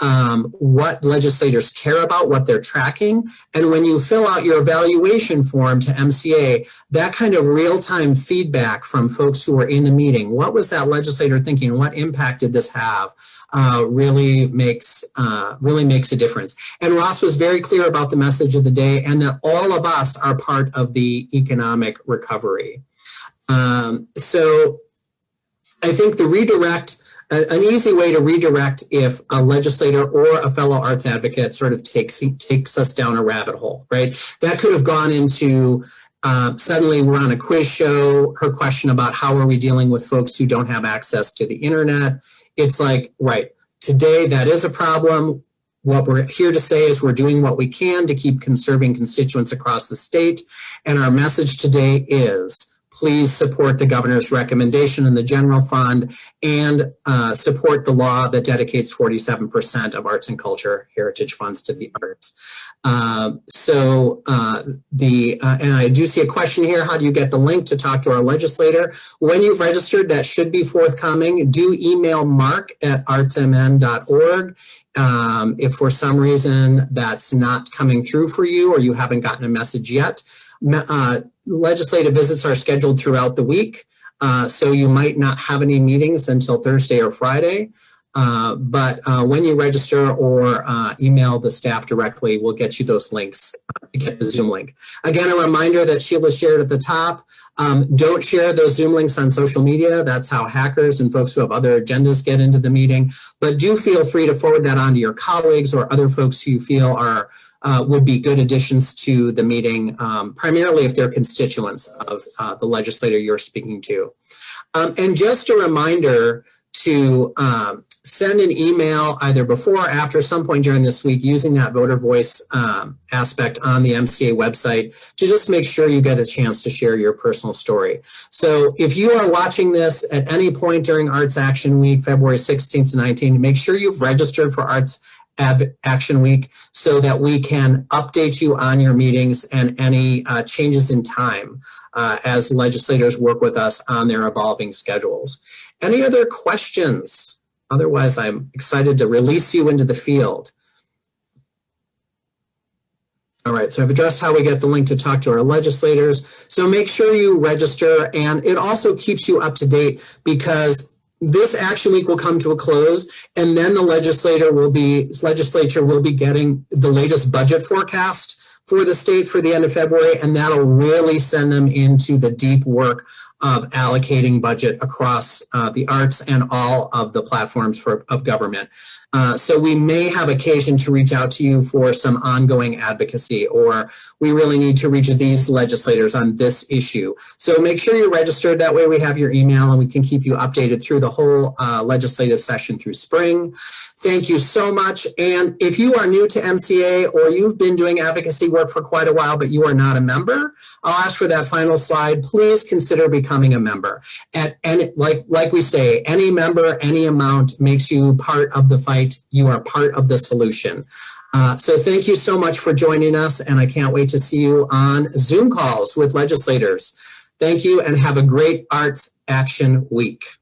what legislators care about, what they're tracking. And when you fill out your evaluation form to MCA, that kind of real-time feedback from folks who were in the meeting, what was that legislator thinking, what impact did this have, really makes a difference. And Ross was very clear about the message of the day and that all of us are part of the economic recovery. So I think the redirect, an easy way to redirect if a legislator or a fellow arts advocate sort of takes us down a rabbit hole, right? That could have gone into suddenly we're on a quiz show, her question about how are we dealing with folks who don't have access to the internet. It's like, right, today that is a problem. What we're here to say is we're doing what we can to keep conserving constituents across the state. And our message today is, please support the governor's recommendation in the general fund and support the law that dedicates 47% of arts and culture heritage funds to the arts. And I do see a question here. How do you get the link to talk to our legislator? When you've registered, that should be forthcoming. Do email mark@artsmn.org. If for some reason that's not coming through for you or you haven't gotten a message yet, legislative visits are scheduled throughout the week, so you might not have any meetings until Thursday or Friday. But when you register or email the staff directly, we'll get you those links to get the Zoom link. Again, a reminder that Sheila shared at the top, don't share those Zoom links on social media. That's how hackers and folks who have other agendas get into the meeting. But do feel free to forward that on to your colleagues or other folks who you feel are would be good additions to the meeting, primarily if they're constituents of the legislator you're speaking to. And just a reminder to send an email either before or after some point during this week using that voter voice aspect on the MCA website to just make sure you get a chance to share your personal story. So if you are watching this at any point during Arts Action Week, February 16th to 19th, make sure you've registered for Arts Action Week so that we can update you on your meetings and any changes in time as legislators work with us on their evolving schedules. Any other questions? Otherwise, I'm excited to release you into the field. All right, so I've addressed how we get the link to talk to our legislators. So make sure you register, and it also keeps you up to date because this action week will come to a close, and then the legislature will be getting the latest budget forecast for the state for the end of February, and that'll really send them into the deep work of allocating budget across the arts and all of the platforms of government. So we may have occasion to reach out to you for some ongoing advocacy, or we really need to reach these legislators on this issue. So make sure you're registered. That way we have your email and we can keep you updated through the whole legislative session through spring. Thank you so much. And if you are new to MCA or you've been doing advocacy work for quite a while, but you are not a member, I'll ask for that final slide. Please consider becoming a member. And like we say, any member, any amount makes you part of the fight. You are part of the solution. So thank you so much for joining us, and I can't wait to see you on Zoom calls with legislators. Thank you, and have a great Arts Action Week.